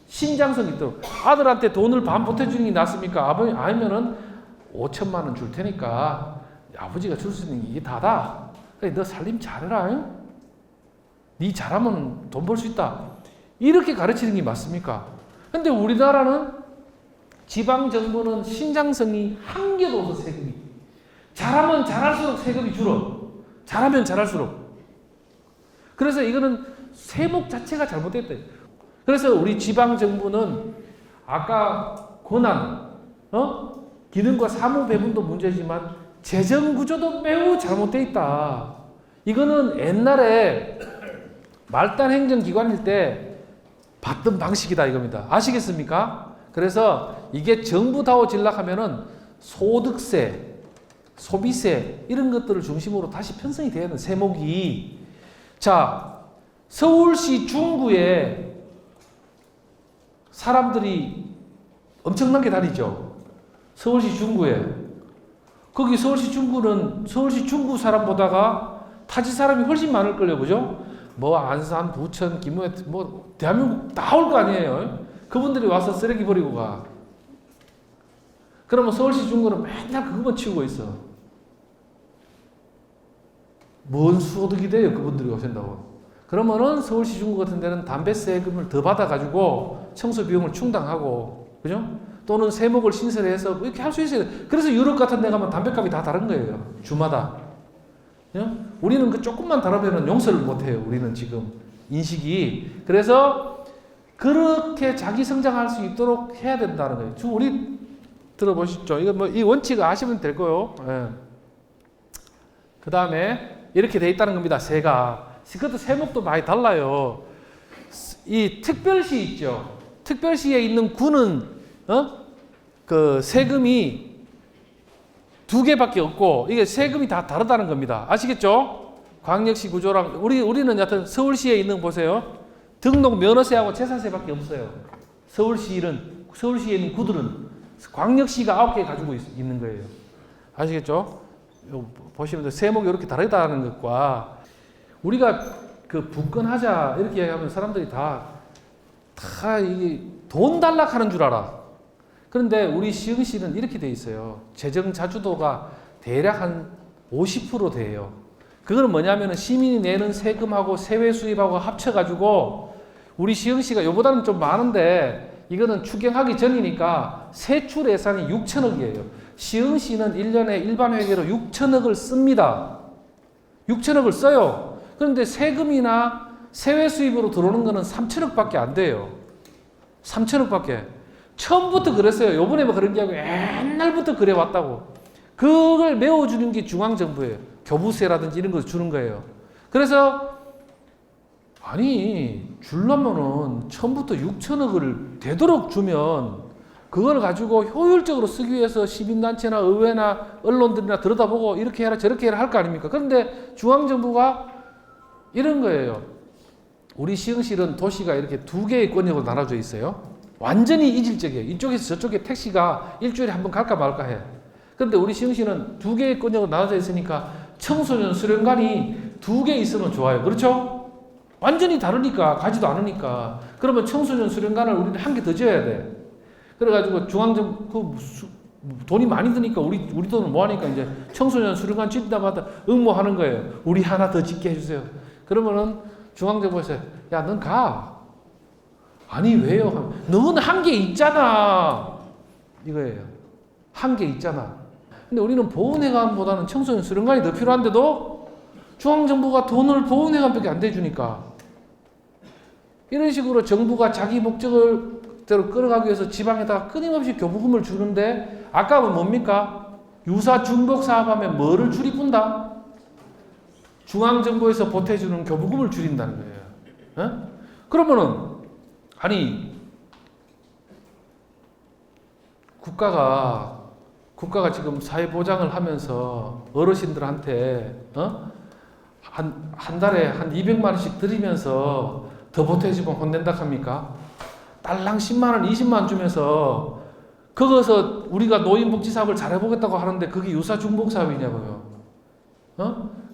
신장성 있도록. 아들한테 돈을 반 보태주는 게 낫습니까? 아니면은 5천만 원 줄 테니까 아버지가 줄 수 있는 게 이게 다다. 그래, 너 살림 잘해라. 응? 네 잘하면 돈 벌 수 있다. 이렇게 가르치는 게 맞습니까? 근데 우리나라는 지방정부는 신장성이 한 개도 없어, 세금이. 잘하면 잘할수록 세금이 줄어. 잘하면 잘할수록. 그래서 이거는 세목 자체가 잘못됐다. 그래서 우리 지방정부는 아까 권한, 기능과 사무 배분도 문제지만 재정구조도 매우 잘못되어 있다. 이거는 옛날에 말단 행정기관일 때 봤던 방식이다 이겁니다. 아시겠습니까? 그래서 이게 정부다워지려고 하면은 소득세, 소비세 이런 것들을 중심으로 다시 편성이 돼야 되는 세목이. 자, 서울시 중구에 사람들이 엄청나게 다니죠. 서울시 중구에. 거기 서울시 중구는 서울시 중구 사람보다가 타지 사람이 훨씬 많을걸요, 그죠? 뭐 안산, 부천, 김해, 뭐 대한민국 다 올 거 아니에요. 그분들이 와서 쓰레기 버리고 가. 그러면 서울시 중구는 맨날 그것만 치우고 있어. 뭔 소득이 돼요, 그분들이 오신다고. 그러면은 서울시 중구 같은 데는 담배세금을 더 받아가지고 청소 비용을 충당하고, 그죠? 또는 세목을 신설해서 이렇게 할 수 있어요. 그래서 유럽 같은 데 가면 담배값이 다 다른 거예요. 주마다. 우리는 그 조금만 다르면 용서를 못 해요. 우리는 지금 인식이. 그래서 그렇게 자기 성장할 수 있도록 해야 된다는 거예요. 지금 우리 들어보시죠. 이거 뭐 이 원칙 아시면 될 거예요. 예. 그 다음에 이렇게 돼 있다는 겁니다. 세가. 그것도 세목도 많이 달라요. 이 특별시 있죠. 특별시에 있는 구는 그 세금이 두 개밖에 없고 이게 세금이 다 다르다는 겁니다. 아시겠죠? 광역시 구조랑 우리는 여하튼 서울시에 있는 거 보세요. 등록 면허세하고 재산세밖에 없어요. 서울시에 있는 구들은 광역시가 9개 가지고 있는 거예요. 아시겠죠? 보시면 세목이 이렇게 다르다는 것과 우리가 그 분권하자 이렇게 얘기하면 사람들이 다 이게 돈 달라 하는 줄 알아. 그런데 우리 시흥시는 이렇게 돼 있어요. 재정 자주도가 대략 한 50% 돼요. 그거는 뭐냐면은 시민이 내는 세금하고 세외 수입하고 합쳐가지고 우리 시흥시가 요보다는 좀 많은데 이거는 추경하기 전이니까 세출 예산이 6천억이에요. 시흥시는 1년에 일반 회계로 6천억을 씁니다. 6천억을 써요. 그런데 세금이나 세외 수입으로 들어오는 거는 3천억밖에 안 돼요. 3천억밖에. 처음부터 그랬어요. 요번에 뭐 그런 게 아니고 옛날부터 그래 왔다고. 그걸 메워주는 게 중앙정부예요. 교부세라든지 이런 거 주는 거예요. 그래서 아니 주려면은 처음부터 6천억을 되도록 주면 그걸 가지고 효율적으로 쓰기 위해서 시민단체나 의회나 언론들이나 들여다보고 이렇게 해라 저렇게 해라 할 거 아닙니까? 그런데 중앙정부가 이런 거예요. 우리 시흥시는 도시가 이렇게 두 개의 권역으로 나눠져 있어요. 완전히 이질적이에요. 이쪽에서 저쪽에 택시가 일주일에 한 번 갈까 말까 해. 그런데 우리 시흥시는 두 개의 권역으로 나눠져 있으니까 청소년 수련관이 두 개 있으면 좋아요. 그렇죠? 완전히 다르니까 가지도 않으니까. 그러면 청소년 수련관을 우리는 한 개 더 지어야 돼. 그래가지고 중앙정부 돈이 많이 드니까 우리 돈은 뭐 하니까 이제 청소년 수련관 짓다마다 응모하는 거예요. 우리 하나 더 짓게 해주세요. 그러면은 중앙정부에서 야, 넌 가. 아니 왜요? 너는 한 개 있잖아. 이거예요. 한 개 있잖아. 근데 우리는 보훈회관보다는 청소년 수련관이 더 필요한데도 중앙정부가 돈을 보훈회관밖에 안 대주니까 이런 식으로 정부가 자기 목적을 대로 끌어가기 위해서 지방에다가 끊임없이 교부금을 주는데 아까 뭡니까? 유사 중복 사업하면 뭐를 줄이 뿐다? 중앙정부에서 보태주는 교부금을 줄인다는 거예요. 그러면은 아니 국가가 지금 사회보장을 하면서 어르신들한테 한 달에 한 200만 원씩 드리면서 더 보태주면 혼낸다 합니까? 딸랑 10만 원, 20만 원 주면서 거기서 우리가 노인복지 사업을 잘해보겠다고 하는데 그게 유사중복 사업이냐고요.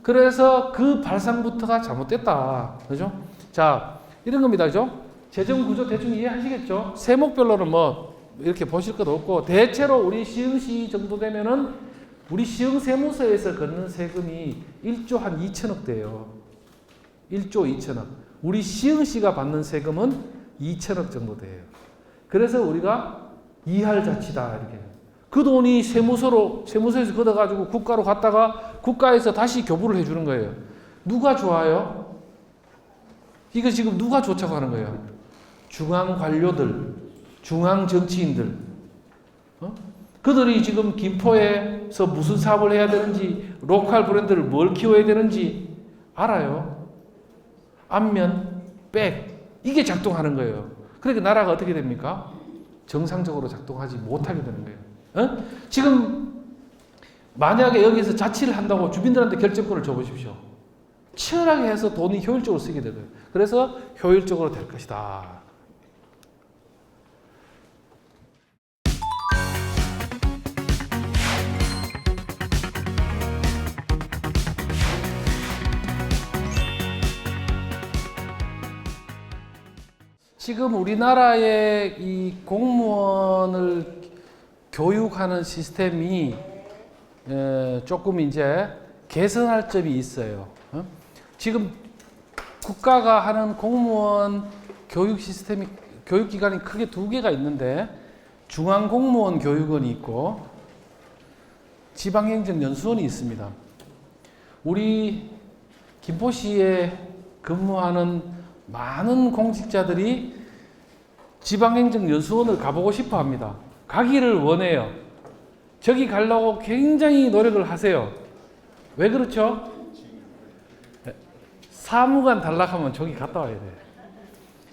그래서 그 발상부터가 잘못됐다. 그죠? 자, 이런 겁니다. 그죠? 재정구조 대충 이해하시겠죠? 세목별로는 뭐 이렇게 보실 것도 없고 대체로 우리 시흥시 정도 되면은 우리 시흥 세무서에서 걷는 세금이 1조 한 2천억 대예요. 1조 2천억. 우리 시흥시가 받는 세금은 2천억 정도 돼요. 그래서 우리가 이할자치다 이렇게. 그 돈이 세무서에서 걷어가지고 국가로 갔다가 국가에서 다시 교부를 해주는 거예요. 누가 좋아요? 이거 지금 누가 좋다고 하는 거예요? 중앙 관료들, 중앙 정치인들. 그들이 지금 김포에서 무슨 사업을 해야 되는지, 로컬 브랜드를 뭘 키워야 되는지 알아요. 안면, 백, 이게 작동하는 거예요. 그러니까 나라가 어떻게 됩니까? 정상적으로 작동하지 못하게 되는 거예요. 지금 만약에 여기서 자치를 한다고 주민들한테 결정권을 줘보십시오. 치열하게 해서 돈이 효율적으로 쓰게 되고요. 그래서 효율적으로 될 것이다. 지금 우리나라의 이 공무원을 교육하는 시스템이 조금 이제 개선할 점이 있어요. 지금 국가가 하는 공무원 교육 시스템이 교육기관이 크게 두 개가 있는데 중앙공무원 교육원이 있고 지방행정연수원이 있습니다. 우리 김포시에 근무하는 많은 공직자들이 지방행정연수원을 가보고 싶어 합니다. 가기를 원해요. 저기 가려고 굉장히 노력을 하세요. 왜 그렇죠? 사무관 달라고 저기 갔다 와야 돼.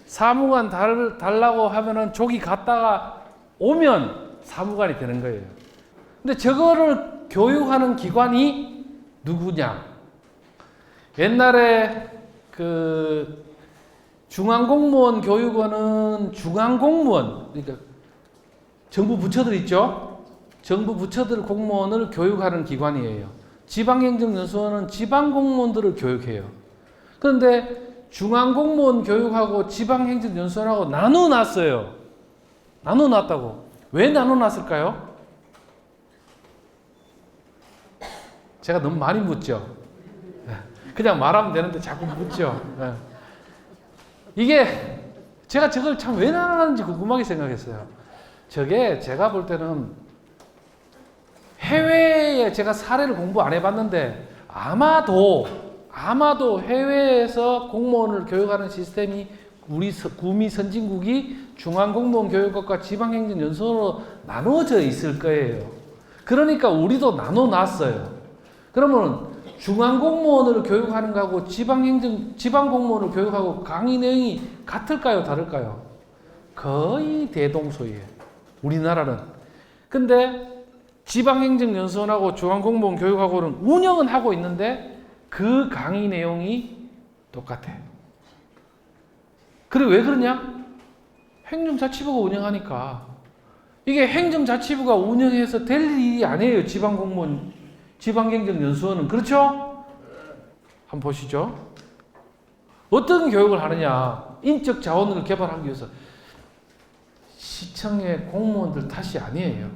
사무관 달라고 하면은 저기 갔다가 오면 사무관이 되는 거예요. 근데 저거를 교육하는 기관이 누구냐? 옛날에 그 중앙공무원 교육원은 중앙공무원, 그러니까 정부 부처들 있죠? 정부 부처들 공무원을 교육하는 기관이에요. 지방행정연수원은 지방공무원들을 교육해요. 그런데 중앙공무원 교육하고 지방행정연수원하고 나눠놨어요. 나눠놨다고. 왜 나눠놨을까요? 제가 너무 많이 묻죠? 그냥 말하면 되는데 자꾸 묻죠? 이게 제가 저걸 참 왜 나눠놨는지 궁금하게 생각했어요. 저게 제가 볼 때는 해외에 제가 사례를 공부 안 해봤는데 아마도 해외에서 공무원을 교육하는 시스템이 우리 구미 선진국이 중앙공무원 교육학과 지방행정연수원으로 나누어져 있을 거예요. 그러니까 우리도 나눠놨어요. 그러면 중앙공무원을 교육하는 거하고 지방공무원을 교육하고 강의 내용이 같을까요? 다를까요? 거의 대동소이해요. 우리나라는. 근데 지방행정연수원하고 중앙공무원 교육하고는 운영은 하고 있는데 그 강의 내용이 똑같아. 그리고 왜 그러냐? 행정자치부가 운영하니까. 이게 행정자치부가 운영해서 될 일이 아니에요. 지방공무원, 지방행정연수원은. 그렇죠? 한번 보시죠. 어떤 교육을 하느냐? 인적 자원을 개발하기 위해서. 시청의 공무원들 탓이 아니에요.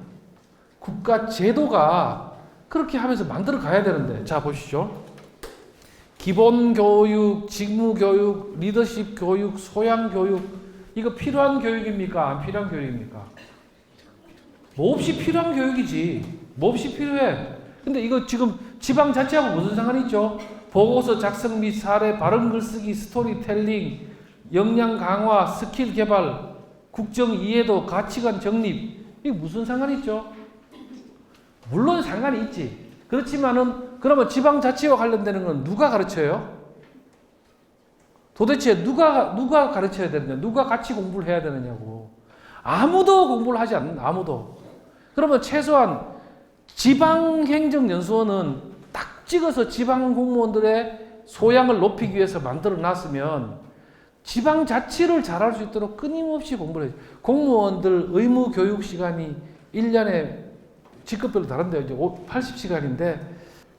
국가 제도가 그렇게 하면서 만들어 가야 되는데. 자, 보시죠. 기본교육, 직무교육, 리더십 교육, 소양교육, 이거 필요한 교육입니까? 안 필요한 교육입니까? 몹시 필요한 교육이지. 몹시 필요해. 근데 이거 지금 지방자치하고 무슨 상관이 있죠? 보고서 작성 및 사례, 발음 글쓰기, 스토리텔링, 역량 강화, 스킬 개발, 국정 이해도, 가치관 정립, 이게 무슨 상관이 있죠? 물론 상관이 있지. 그렇지만은 그러면 지방자치와 관련되는 건 누가 가르쳐요? 도대체 누가 가르쳐야 되느냐? 누가 같이 공부를 해야 되느냐고. 아무도 공부를 하지 않는다. 아무도. 그러면 최소한 지방행정연수원은 딱 찍어서 지방공무원들의 소양을 높이기 위해서 만들어 놨으면 지방자치를 잘할 수 있도록 끊임없이 공부를 해요. 공무원들 의무 교육 시간이 1년에 직급별로 다른데 이제 80시간인데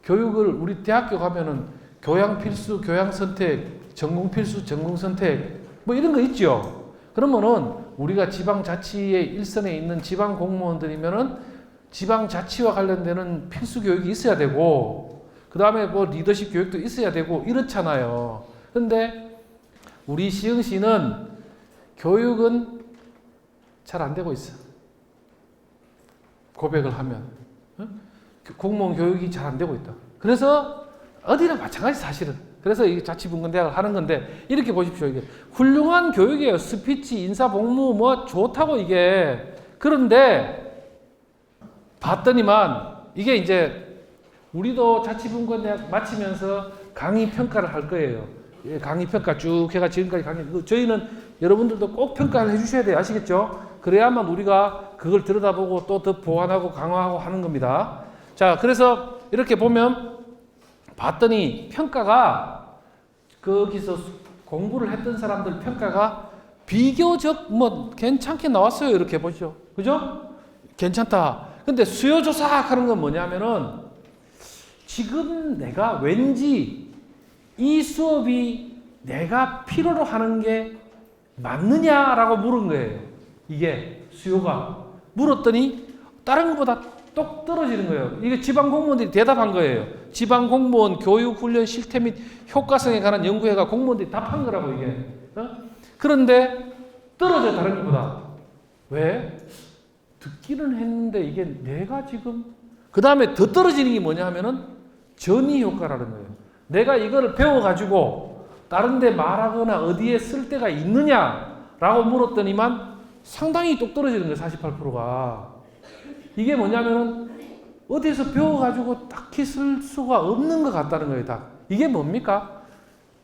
교육을 우리 대학교 가면은 교양 필수, 교양 선택, 전공 필수, 전공 선택 뭐 이런 거 있죠. 그러면은 우리가 지방자치의 일선에 있는 지방 공무원들이면은 지방자치와 관련되는 필수 교육이 있어야 되고 그 다음에 뭐 리더십 교육도 있어야 되고 이렇잖아요. 근데 우리 시흥시는 교육은 잘 안 되고 있어. 고백을 하면 공무원 교육이 잘 안 되고 있다. 그래서 어디나 마찬가지 사실은. 그래서 이 자치분권대학을 하는 건데 이렇게 보십시오. 이게 훌륭한 교육이에요. 스피치, 인사복무 뭐 좋다고 이게. 그런데 봤더니만 이게 이제 우리도 자치분권대학 마치면서 강의 평가를 할 거예요. 예, 강의 평가 쭉 해가 지금까지 강의. 저희는 여러분들도 꼭 평가를 해주셔야 돼요. 아시겠죠? 그래야만 우리가 그걸 들여다보고 또 더 보완하고 강화하고 하는 겁니다. 자, 그래서 이렇게 보면 봤더니 평가가 거기서 공부를 했던 사람들 평가가 비교적 뭐 괜찮게 나왔어요. 이렇게 보죠. 그죠? 괜찮다. 근데 수요조사 하는 건 뭐냐면은 지금 내가 왠지 이 수업이 내가 필요로 하는 게 맞느냐라고 물은 거예요. 이게 수요가. 물었더니 다른 것보다 똑 떨어지는 거예요. 이게 지방 공무원들이 대답한 거예요. 지방 공무원 교육 훈련 실태 및 효과성에 관한 연구회가 공무원들이 답한 거라고 이게. 그런데 떨어져 다른 것보다. 왜? 듣기는 했는데 이게 내가 지금 그 다음에 더 떨어지는 게 뭐냐 하면은 전이 효과라는 거예요. 내가 이거를 배워가지고 다른 데 말하거나 어디에 쓸 데가 있느냐라고 물었더니만 상당히 똑 떨어지는 거예요. 48%가. 이게 뭐냐면은 어디서 배워가지고 딱히 쓸 수가 없는 것 같다는 거예요. 다. 이게 뭡니까?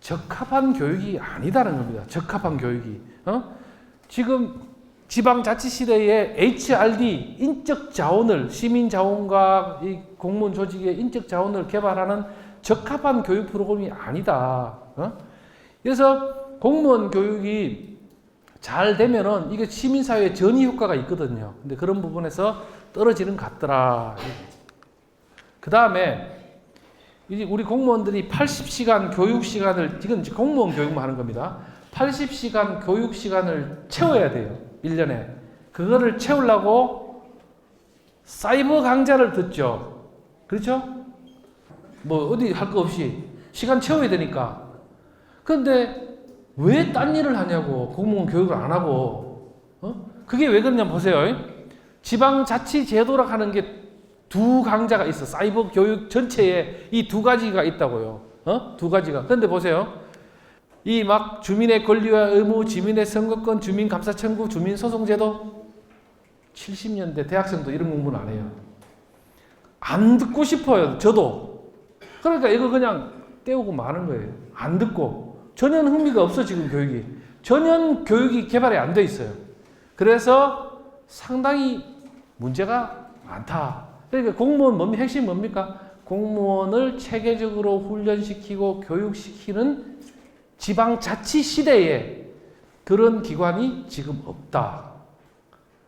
적합한 교육이 아니다는 겁니다. 적합한 교육이. 지금 지방자치시대에 HRD, 인적 자원을, 시민 자원과 이 공무원 조직의 인적 자원을 개발하는 적합한 교육 프로그램이 아니다. 그래서 공무원 교육이 잘 되면은 이게 시민사회에 전이 효과가 있거든요. 근데 그런 부분에서 떨어지는 것 같더라. 그 다음에 이제 우리 공무원들이 80시간 교육 시간을, 이건 공무원 교육만 하는 겁니다. 80시간 교육 시간을 채워야 돼요. 1년에. 그거를 채우려고 사이버 강좌를 듣죠. 그렇죠? 뭐 어디 할 거 없이 시간 채워야 되니까. 그런데 왜 딴 일을 하냐고. 공무원 교육을 안 하고. 그게 왜 그러냐 보세요. 지방자치 제도라 하는 게 두 강좌가 있어. 사이버 교육 전체에 이 두 가지가 있다고요. 두 가지가. 그런데 보세요. 이 막 주민의 권리와 의무, 주민의 선거권, 주민 감사 청구, 주민 소송 제도 70년대 대학생도 이런 공부는 안 해요. 안 듣고 싶어요. 저도. 그러니까 이거 그냥 떼우고 마는 거예요. 안 듣고. 전혀 흥미가 없어 지금 교육이. 전혀 교육이 개발이 안 돼 있어요. 그래서 상당히 문제가 많다. 그러니까 공무원 핵심이 뭡니까? 공무원을 체계적으로 훈련시키고 교육시키는 지방자치 시대에 그런 기관이 지금 없다.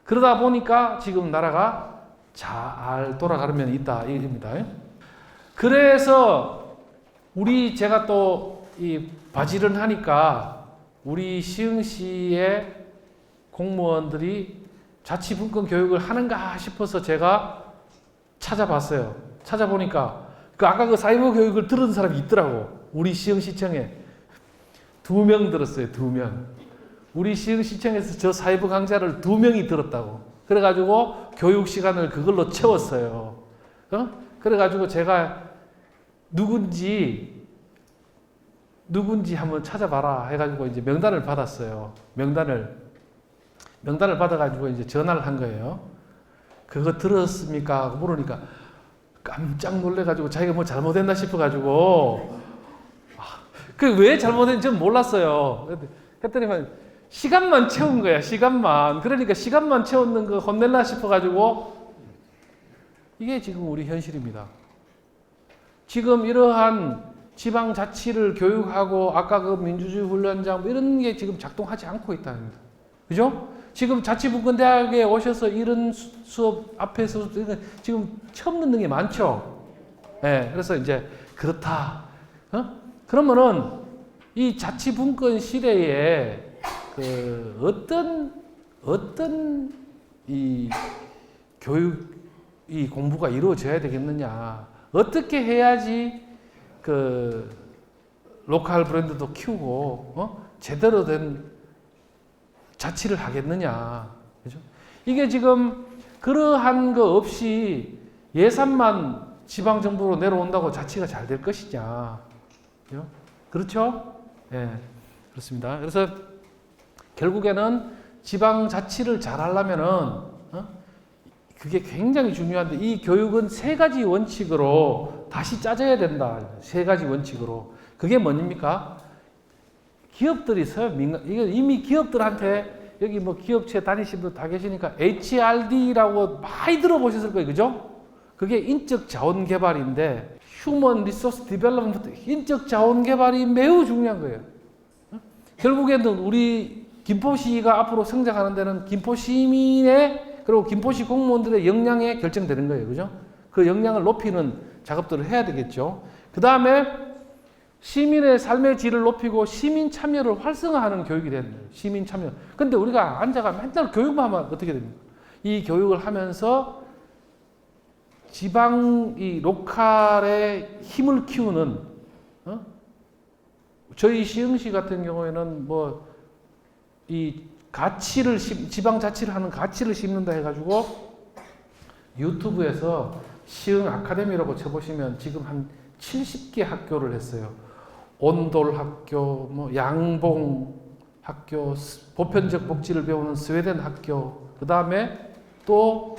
그러다 보니까 지금 나라가 잘 돌아가는 면이 있다. 이 얘기입니다. 그래서 제가 또 이 바지런 하니까 우리 시흥시의 공무원들이 자치분권 교육을 하는가 싶어서 제가 찾아봤어요. 찾아보니까 아까 그 사이버 교육을 들은 사람이 있더라고. 우리 시흥시청에 2명 들었어요. 2명. 우리 시흥시청에서 저 사이버 강좌를 2명이 들었다고. 그래가지고 교육 시간을 그걸로 채웠어요. 그래가지고 제가 누군지 한번 찾아봐라 해가지고 이제 명단을 받았어요. 명단을 받아가지고 이제 전화를 한 거예요. 그거 들었습니까? 하고 물으니까 깜짝 놀래가지고 자기가 뭐 잘못했나 싶어가지고 그 왜 잘못했는지 전 몰랐어요. 그랬더니만 시간만 채운 거야. 시간만. 그러니까 시간만 채웠는 거 혼낼라 싶어가지고 이게 지금 우리 현실입니다. 지금 이러한 지방자치를 교육하고 아까 그 민주주의 훈련장 이런 게 지금 작동하지 않고 있다는 겁니다. 그죠? 지금 자치분권대학에 오셔서 이런 수업 앞에서 지금 처음 듣는 게 많죠. 네, 그래서 이제 그렇다. 그러면은 이 자치분권 시대에 그 어떤 이 교육 이 공부가 이루어져야 되겠느냐? 어떻게 해야지 그 로컬 브랜드도 키우고 제대로 된 자치를 하겠느냐? 그죠? 이게 지금 그러한 거 없이 예산만 지방 정부로 내려온다고 자치가 잘 될 것이냐? 그죠? 그렇죠? 예, 그렇습니다. 그래서 결국에는 지방 자치를 잘 하려면은 그게 굉장히 중요한데 이 교육은 세 가지 원칙으로 다시 짜져야 된다. 세 가지 원칙으로. 그게 뭐입니까? 기업들이 이거 이미 기업들한테 여기 뭐 기업체 다니신 분 다 계시니까 HRD라고 많이 들어보셨을 거예요. 그죠? 그게 인적 자원 개발인데 휴먼 리소스 디벨롭먼트 인적 자원 개발이 매우 중요한 거예요. 결국에는 우리 김포시가 앞으로 성장하는 데는 김포 시민의 그리고 김포시 공무원들의 역량에 결정되는 거예요. 그죠? 그 역량을 높이는 작업들을 해야 되겠죠. 그 다음에 시민의 삶의 질을 높이고 시민 참여를 활성화하는 교육이 되는 거예요. 시민 참여. 근데 우리가 앉아가 맨날 교육만 하면 어떻게 됩니까? 이 교육을 하면서 지방, 이 로컬의 힘을 키우는, 저희 시흥시 같은 경우에는 뭐, 이 가치를 지방 자치를 하는 가치를 심는다 해가지고 유튜브에서 시흥 아카데미라고 쳐보시면 지금 한 70개 학교를 했어요. 온돌 학교, 뭐 양봉 학교, 보편적 복지를 배우는 스웨덴 학교, 그 다음에 또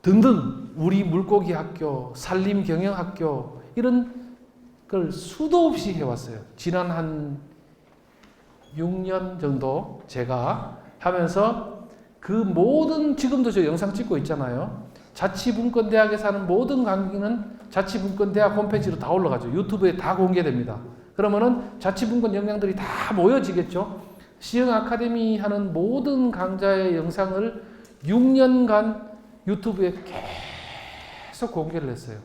등등 우리 물고기 학교, 산림 경영 학교 이런 걸 수도 없이 해왔어요. 지난 한 6년 정도 제가 하면서 그 모든 지금도 저 영상 찍고 있잖아요. 자치분권대학에서 하는 모든 강의는 자치분권대학 홈페이지로 다 올라가죠. 유튜브에 다 공개됩니다. 그러면은 자치분권 역량들이 다 모여지겠죠. 시흥 아카데미 하는 모든 강좌의 영상을 6년간 유튜브에 계속 공개를 했어요.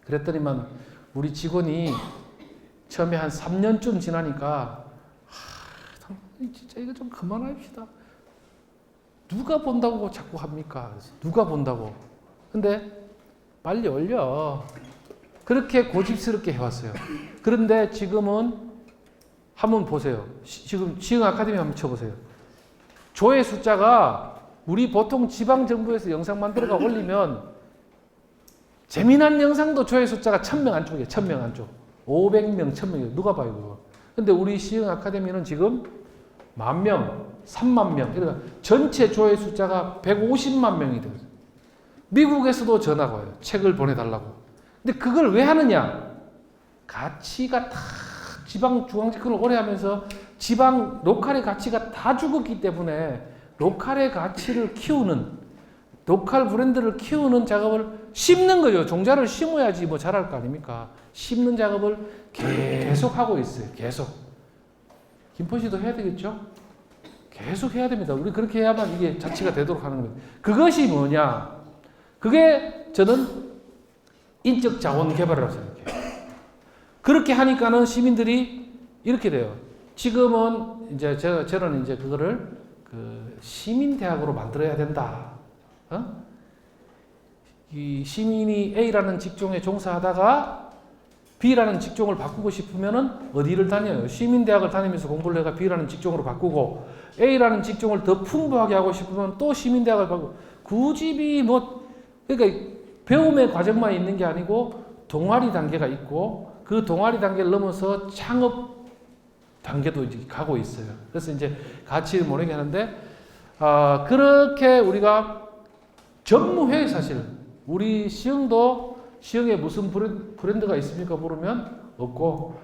그랬더니만 우리 직원이 처음에 한 3년쯤 지나니까 진짜 이거 좀 그만합시다. 누가 본다고 자꾸 합니까? 누가 본다고? 근데 빨리 올려. 그렇게 고집스럽게 해왔어요. 그런데 지금은 한번 보세요. 지금 시흥 아카데미 한번 쳐보세요. 조회 숫자가 우리 보통 지방 정부에서 영상 만들어가 올리면 재미난 영상도 조회 숫자가 1000명 안쪽이에요. 1000명 안쪽. 500명, 1000명이에요. 누가 봐요, 그거. 근데 우리 시흥 아카데미는 지금 10,000명, 30,000명, 그러니까 전체 조회 숫자가 150만 명이 돼요. 미국에서도 전화가 와요. 책을 보내달라고. 근데 그걸 왜 하느냐? 가치가 다 지방 중앙집권을 오래 하면서 지방 로컬의 가치가 다 죽었기 때문에 로컬의 가치를 키우는 로컬 브랜드를 키우는 작업을 심는 거죠. 종자를 심어야지 뭐 자랄 거 아닙니까? 심는 작업을 계속 하고 있어요. 계속. 김포시도 해야 되겠죠? 계속 해야 됩니다. 우리 그렇게 해야만 이게 자치가 되도록 하는 거예요. 그것이 뭐냐? 그게 저는 인적 자원 개발이라고 생각해요. 그렇게 하니까는 시민들이 이렇게 돼요. 지금은 이제 저는 이제 그거를 그 시민대학으로 만들어야 된다. 이 시민이 A라는 직종에 종사하다가 B라는 직종을 바꾸고 싶으면은 어디를 다녀요? 시민대학을 다니면서 공부를 해가 B라는 직종으로 바꾸고 A라는 직종을 더 풍부하게 하고 싶으면 또 시민대학을 바꾸고 굳이 뭐 그러니까 배움의 과정만 있는 게 아니고 동아리 단계가 있고 그 동아리 단계를 넘어서 창업 단계도 이제 가고 있어요. 그래서 이제 가치를 모르게 하는데 그렇게 우리가 전무해 사실 우리 시흥도 시흥에 무슨 브랜드가 있습니까? 물으면 없고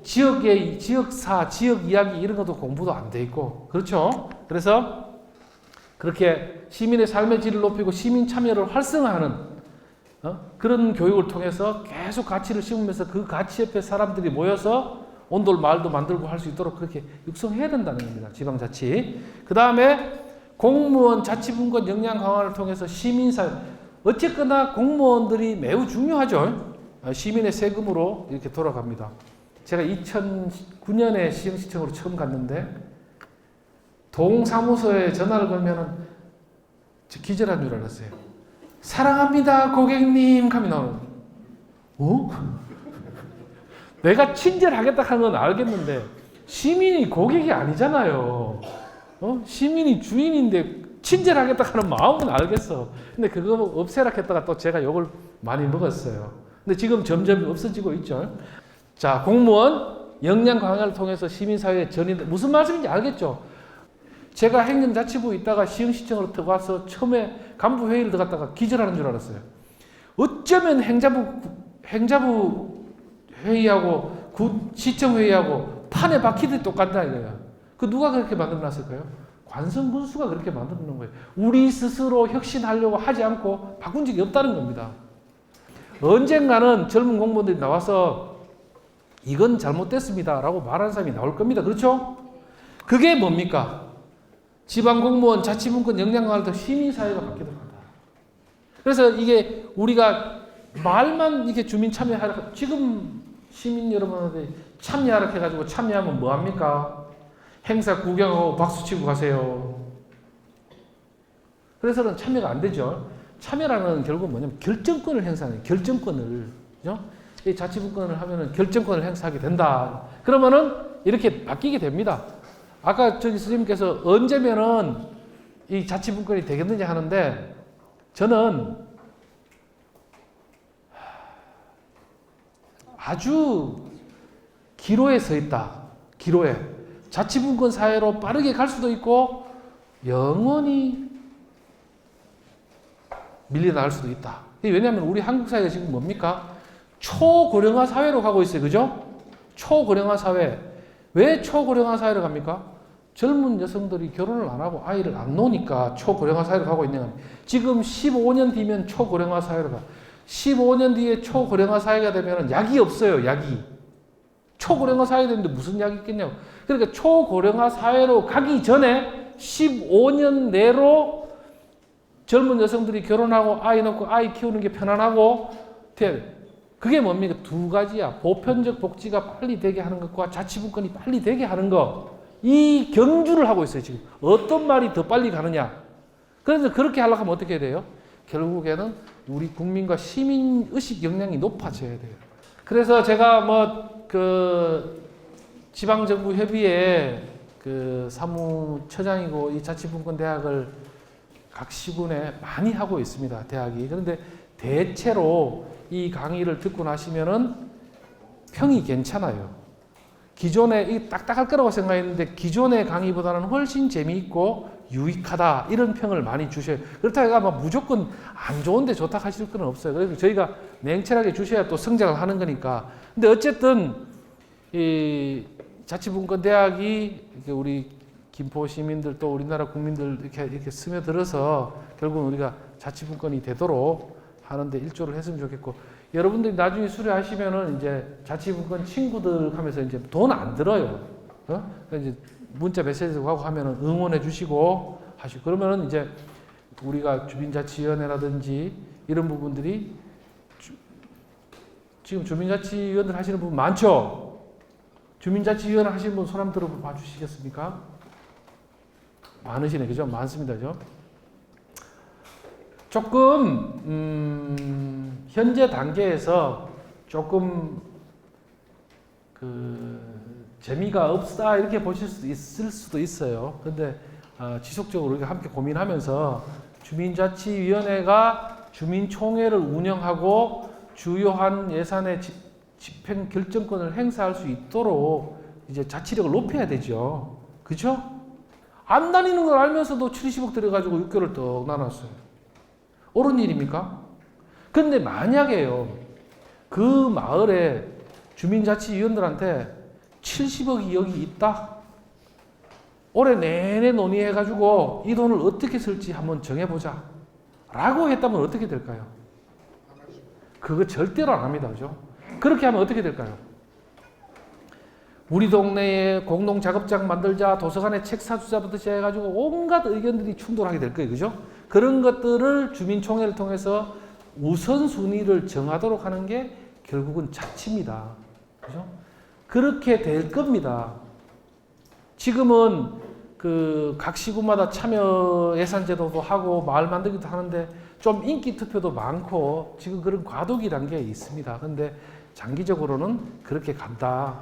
지역의 지역사, 지역 이야기 이런 것도 공부도 안 돼 있고 그렇죠? 그래서 그렇게 시민의 삶의 질을 높이고 시민 참여를 활성화하는 그런 교육을 통해서 계속 가치를 심으면서 그 가치 옆에 사람들이 모여서 온돌 마을도 만들고 할 수 있도록 그렇게 육성해야 된다는 겁니다. 지방자치. 그 다음에 공무원 자치분권 역량 강화를 통해서 시민사회 어쨌거나 공무원들이 매우 중요하죠. 시민의 세금으로 이렇게 돌아갑니다. 제가 2009년에 시흥시청으로 처음 갔는데 동사무소에 전화를 걸면은 저 기절한 줄 알았어요. 사랑합니다 고객님 하면 나오는. 어? 내가 친절하겠다 하는 건 알겠는데 시민이 고객이 아니잖아요. 시민이 주인인데 친절하겠다 하는 마음은 알겠어. 근데 그거 없애라 했다가 또 제가 욕을 많이 먹었어요. 근데 지금 점점 없어지고 있죠. 자, 공무원 역량 강화를 통해서 시민사회에 전인다. 무슨 말씀인지 알겠죠? 제가 행정자치부에 있다가 시흥시청으로 들어가서 처음에 간부회의를 들어갔다가 기절하는 줄 알았어요. 어쩌면 행자부 회의하고 시청회의하고 판에 박히듯이 똑같다 이거예요. 그 누가 그렇게 만들어놨을까요? 관성군수가 그렇게 만들어놓은 거예요. 우리 스스로 혁신하려고 하지 않고 바꾼 적이 없다는 겁니다. 언젠가는 젊은 공무원들이 나와서 이건 잘못됐습니다 라고 말하는 사람이 나올 겁니다. 그렇죠? 그게 뭡니까? 지방공무원 자치분권 역량 강화를 더 시민사회가 바뀌도록 한다. 그래서 이게 우리가 말만 이렇게 주민 참여하라, 지금 시민 여러분한테 참여하라 해가지고 참여하면 뭐합니까? 행사 구경하고 박수치고 가세요. 그래서는 참여가 안 되죠. 참여라는 결국은 뭐냐면 결정권을 행사하는 결정권을, 그죠? 이 자치분권을 하면은 결정권을 행사하게 된다. 그러면은 이렇게 바뀌게 됩니다. 아까 저기 스님께서 언제면은 이 자치분권이 되겠느냐 하는데 저는 아주 기로에 서 있다. 기로에. 자치분권 사회로 빠르게 갈 수도 있고 영원히 밀려나갈 수도 있다. 왜냐하면 우리 한국 사회가 지금 뭡니까? 초고령화 사회로 가고 있어요. 그죠? 초고령화 사회. 왜 초고령화 사회로 갑니까? 젊은 여성들이 결혼을 안 하고 아이를 안 놓으니까 초고령화 사회로 가고 있는 겁니다. 지금 15년 뒤면 초고령화 사회로 가. 15년 뒤에 초고령화 사회가 되면 약이 없어요. 약이. 초고령화 사회가 되는데 무슨 약이 있겠냐고. 그러니까 초고령화 사회로 가기 전에 15년 내로 젊은 여성들이 결혼하고 아이 낳고 아이 키우는 게 편안하고 그게 뭡니까? 두 가지야. 보편적 복지가 빨리 되게 하는 것과 자치분권이 빨리 되게 하는 것. 이 경주를 하고 있어요. 지금 어떤 말이 더 빨리 가느냐. 그래서 그렇게 하려고 하면 어떻게 돼요? 결국에는 우리 국민과 시민의식 역량이 높아져야 돼요. 그래서 제가 지방정부 협의회 사무처장이고 이 자치분권 대학을 각 시군에 많이 하고 있습니다. 대학이. 그런데 대체로 이 강의를 듣고 나시면은 평이 괜찮아요. 기존에 이 딱딱할 거라고 생각했는데 기존의 강의보다는 훨씬 재미있고 유익하다 이런 평을 많이 주셔요. 그렇다고 해서 무조건 안 좋은데 좋다 하실 건 없어요. 그래서 저희가 냉철하게 주셔야 또 성장을 하는 거니까. 근데 어쨌든 이 자치분권 대학이 우리 김포 시민들 또 우리나라 국민들 이렇게 스며들어서 결국은 우리가 자치분권이 되도록 하는데 일조를 했으면 좋겠고, 여러분들이 나중에 수료하시면은 이제 자치분권 친구들 하면서 이제 돈 안 들어요. 이제 문자 메시지도 하고 하면은 응원해 주시고 하시고, 그러면은 이제 우리가 주민자치위원회라든지 이런 부분들이 지금 주민자치위원들 하시는 분 많죠? 주민자치위원회 하시는 분 손 한번 들어봐 주시겠습니까? 많으시네, 그죠? 많습니다, 그죠? 조금 현재 단계에서 조금 재미가 없다 이렇게 보실 수 있을 수도 있어요. 그런데 지속적으로 우리가 함께 고민하면서 주민자치위원회가 주민총회를 운영하고 주요한 예산의 집행 결정권을 행사할 수 있도록 이제 자치력을 높여야 되죠. 그죠? 안 다니는 걸 알면서도 70억 들여가지고 6개월 떡 나눴어요. 옳은 일입니까? 근데 만약에요, 그 마을에 주민자치위원들한테 70억이 여기 있다. 올해 내내 논의해가지고 이 돈을 어떻게 쓸지 한번 정해보자. 라고 했다면 어떻게 될까요? 그거 절대로 안 합니다. 그죠? 그렇게 하면 어떻게 될까요? 우리 동네에 공동작업장 만들자, 도서관에 책 사주자부터 시작해가지고 온갖 의견들이 충돌하게 될 거예요. 그죠? 그런 것들을 주민총회를 통해서 우선순위를 정하도록 하는 게 결국은 자치입니다. 그죠? 그렇게 될 겁니다. 지금은 그 각 시군마다 참여 예산 제도도 하고 마을 만들기도 하는데 좀 인기 투표도 많고 지금 그런 과도기 단계에 있습니다. 근데 장기적으로는 그렇게 간다.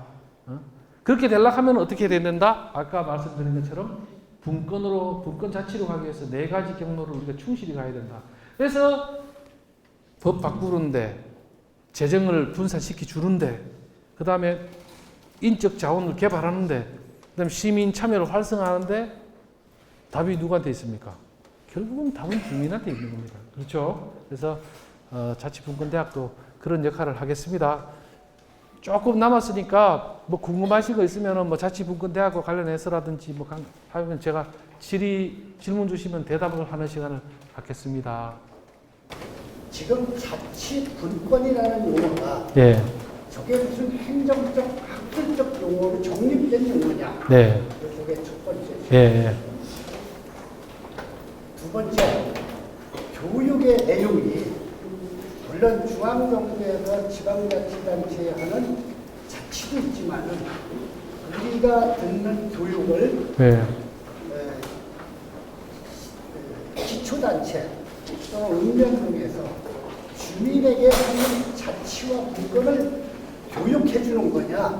그렇게 되려고 하면 어떻게 된다? 아까 말씀드린 것처럼 분권 자치로 가기 위해서 4가지 경로를 우리가 충실히 가야 된다. 그래서 법 바꾸는데, 재정을 분산시키 주는데, 그 다음에 인적 자원을 개발하는데, 그 다음에 시민 참여를 활성화하는데 답이 누구한테 있습니까? 결국은 답은 주민한테 있는 겁니다. 그렇죠? 그래서 자치분권대학도 그런 역할을 하겠습니다. 조금 남았으니까 뭐 궁금하신 거 있으면 뭐 자치분권대학과 관련해서라든지 뭐 하면 제가 질문 주시면 대답을 하는 시간을 갖겠습니다. 지금 자치분권이라는 용어가 예. 저게 무슨 행정적, 학술적 용어로 정립된 용어냐? 네. 이게 첫 번째. 예. 두 번째, 교육의 내용이 물론 중앙정부에서 지방자치단체에 하는 자치도 있지만은 우리가 듣는 교육을 예. 기초단체 또는 읍면동에서 주민에게 하는 자치와 분권을 교육해 주는 거냐?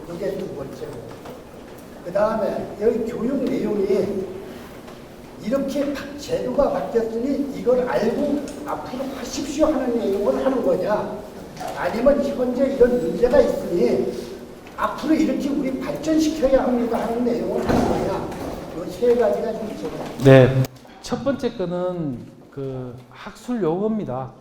그게 두 번째고. 그 다음에 여기 교육 내용이 이렇게 제도가 바뀌었으니 이걸 알고 앞으로 하십시오 하는 내용을 하는 거냐? 아니면 현재 이런 문제가 있으니 앞으로 이렇게 우리 발전시켜야 합니다 하는 내용을 하는 거냐? 이 세 가지가 좀 있어요. 네. 첫 번째 거는 그 학술 용어입니다.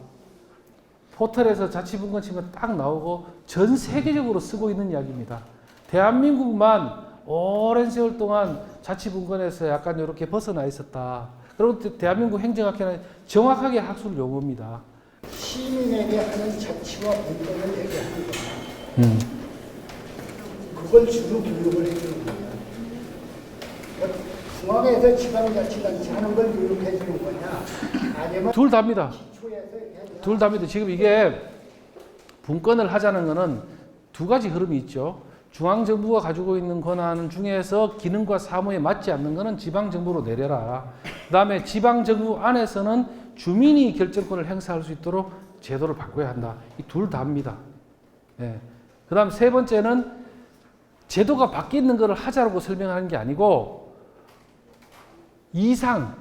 포털에서 자치분권 치면 딱 나오고 전 세계적으로 쓰고 있는 이야기입니다. 대한민국만 오랜 세월 동안 자치분권에서 약간 이렇게 벗어나 있었다. 그리고 대한민국 행정학회는 정확하게 학술 용어입니다. 시민에게 하는 자치와 분권을 얘기하는 거야. 그걸 주로 교육을 해주는 거야. 중앙에서 지방자치단체 하는 걸 교육해 주는 거냐? 아니면 둘 다입니다. 기초에서 해야 둘 다입니다. 지금 이게 분권을 하자는 것은 두 가지 흐름이 있죠. 중앙정부가 가지고 있는 권한 중에서 기능과 사무에 맞지 않는 것은 지방정부로 내려라. 그 다음에 지방정부 안에서는 주민이 결정권을 행사할 수 있도록 제도를 바꿔야 한다. 이 둘 다입니다. 예. 그 다음 세 번째는 제도가 바뀌는 것을 하자고 설명하는 게 아니고 이상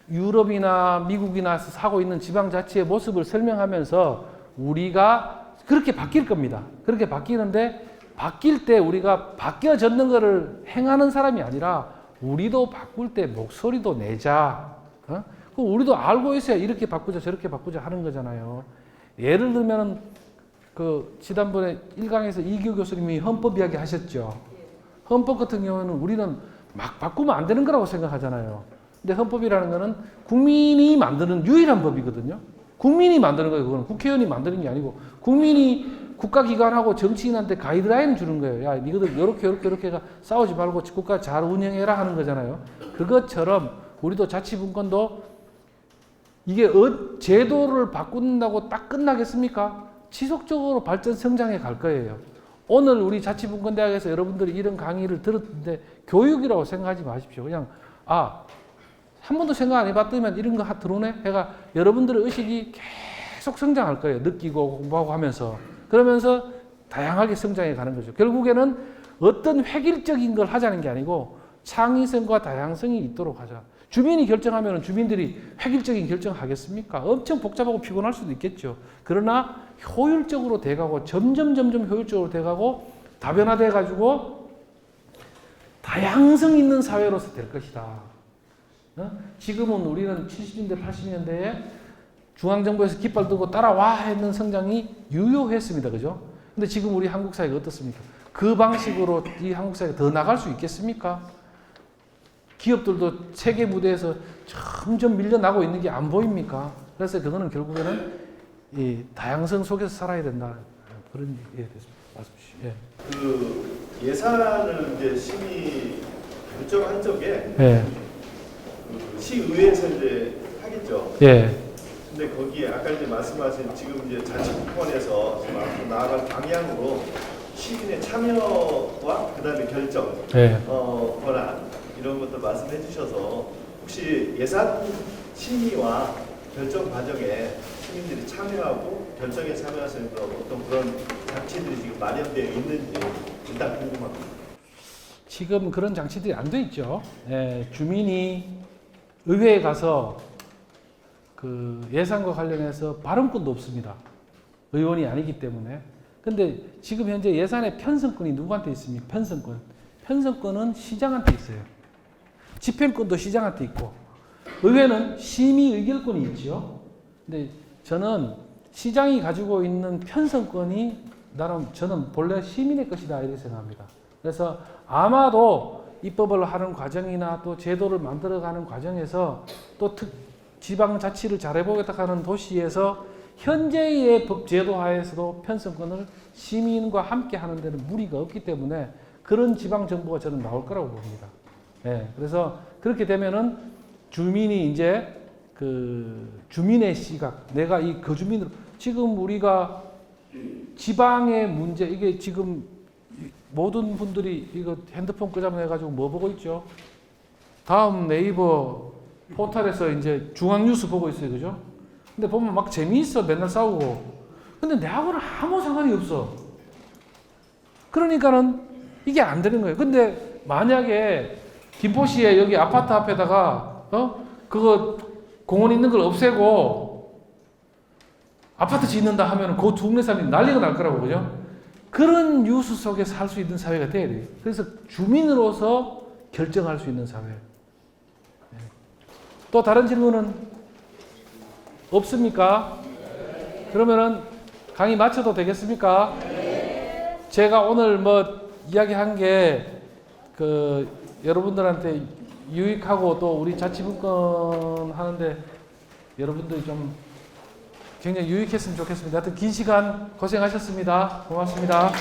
유럽이나 미국이나 하고 있는 지방자치의 모습을 설명하면서 우리가 그렇게 바뀔 겁니다. 그렇게 바뀌는데 바뀔 때 우리가 바뀌어졌는 것을 행하는 사람이 아니라 우리도 바꿀 때 목소리도 내자. 우리도 알고 있어야 이렇게 바꾸자 저렇게 바꾸자 하는 거잖아요. 예를 들면 그 지난번에 1강에서 이규 교수님이 헌법 이야기 하셨죠. 헌법 같은 경우는 우리는 막 바꾸면 안 되는 거라고 생각하잖아요. 근데 헌법이라는 거는 국민이 만드는 유일한 법이거든요. 국민이 만드는 거예요. 그거는 국회의원이 만드는 게 아니고 국민이 국가기관하고 정치인한테 가이드라인 주는 거예요. 야, 니들 요렇게 싸우지 말고 국가 잘 운영해라 하는 거잖아요. 그것처럼 우리도 자치분권도 이게 제도를 바꾼다고 딱 끝나겠습니까? 지속적으로 발전 성장해 갈 거예요. 오늘 우리 자치분권대학에서 여러분들이 이런 강의를 들었는데 교육이라고 생각하지 마십시오. 그냥 한 번도 생각 안 해봤더니만 이런 거 들어오네? 해가 여러분들의 의식이 계속 성장할 거예요. 느끼고 공부하고 하면서. 그러면서 다양하게 성장해 가는 거죠. 결국에는 어떤 획일적인 걸 하자는 게 아니고 창의성과 다양성이 있도록 하자. 주민이 결정하면 주민들이 획일적인 결정하겠습니까? 엄청 복잡하고 피곤할 수도 있겠죠. 그러나 효율적으로 돼가고 점점 효율적으로 돼가고 다변화돼 가지고 다양성 있는 사회로서 될 것이다. 지금은 우리는 70년대 80년대에 중앙정부에서 깃발 들고 따라와 했는 성장이 유효했습니다. 그죠? 근데 지금 우리 한국 사회가 어떻습니까? 그 방식으로 이 한국 사회가 더 나갈 수 있겠습니까? 기업들도 세계 무대에서 점점 밀려나고 있는 게 안 보입니까? 그래서 그거는 결국에는 이 다양성 속에서 살아야 된다. 그런 말씀 주시죠. 예. 그 예산을 이제 심의 결정한 적에 예. 그 시의회에서 이제 하겠죠. 예. 근데 거기에 아까 이제 말씀하신 지금 이제 자치분권에서 지금 앞으로 나아갈 방향으로 시민의 참여와 그다음에 결정, 예. 권한 이런 것들 말씀해 주셔서 혹시 예산 심의와 결정 과정에 시민들이 참여하고 결정에 참여할 수 있는 어떤 그런 장치들이 지금 마련되어 있는지 일단 궁금합니다. 지금 그런 장치들이 안 돼 있죠. 예, 주민이 의회에 가서 그 예산과 관련해서 발언권도 없습니다. 의원이 아니기 때문에. 근데 지금 현재 예산의 편성권이 누구한테 있습니까? 편성권. 편성권은 시장한테 있어요. 집행권도 시장한테 있고, 의회는 심의 의결권이 있죠. 근데 저는 시장이 가지고 있는 편성권이 나름 저는 본래 시민의 것이다 이렇게 생각합니다. 그래서 아마도 입법을 하는 과정이나 또 제도를 만들어가는 과정에서 또 지방자치를 잘해보겠다 하는 도시에서 현재의 법 제도 하에서도 편성권을 시민과 함께 하는 데는 무리가 없기 때문에 그런 지방 정부가 저는 나올 거라고 봅니다. 예, 그래서 그렇게 되면은 주민이 이제 그 주민의 시각, 내가 이 거주민으로 지금 우리가 지방의 문제 이게 지금 모든 분들이 이거 핸드폰 끄자마자 해가지고 뭐 보고 있죠? 다음 네이버 포털에서 이제 중앙뉴스 보고 있어요, 그죠? 근데 보면 막 재미있어, 맨날 싸우고. 근데 내하고는 아무 상관이 없어. 그러니까는 이게 안 되는 거예요. 근데 만약에 김포시에 여기 아파트 앞에다가 그거 공원 있는 걸 없애고 아파트 짓는다 하면 그 동네 사람이 난리가 날 거라고, 그죠? 그런 뉴스 속에 살 수 있는 사회가 돼야 돼요. 그래서 주민으로서 결정할 수 있는 사회. 또 다른 질문은 없습니까? 그러면은 강의 마쳐도 되겠습니까? 제가 오늘 뭐 이야기한 게 그 여러분들한테 유익하고 또 우리 자치분권 하는데 여러분들이 좀 굉장히 유익했으면 좋겠습니다. 하여튼 긴 시간 고생하셨습니다. 고맙습니다.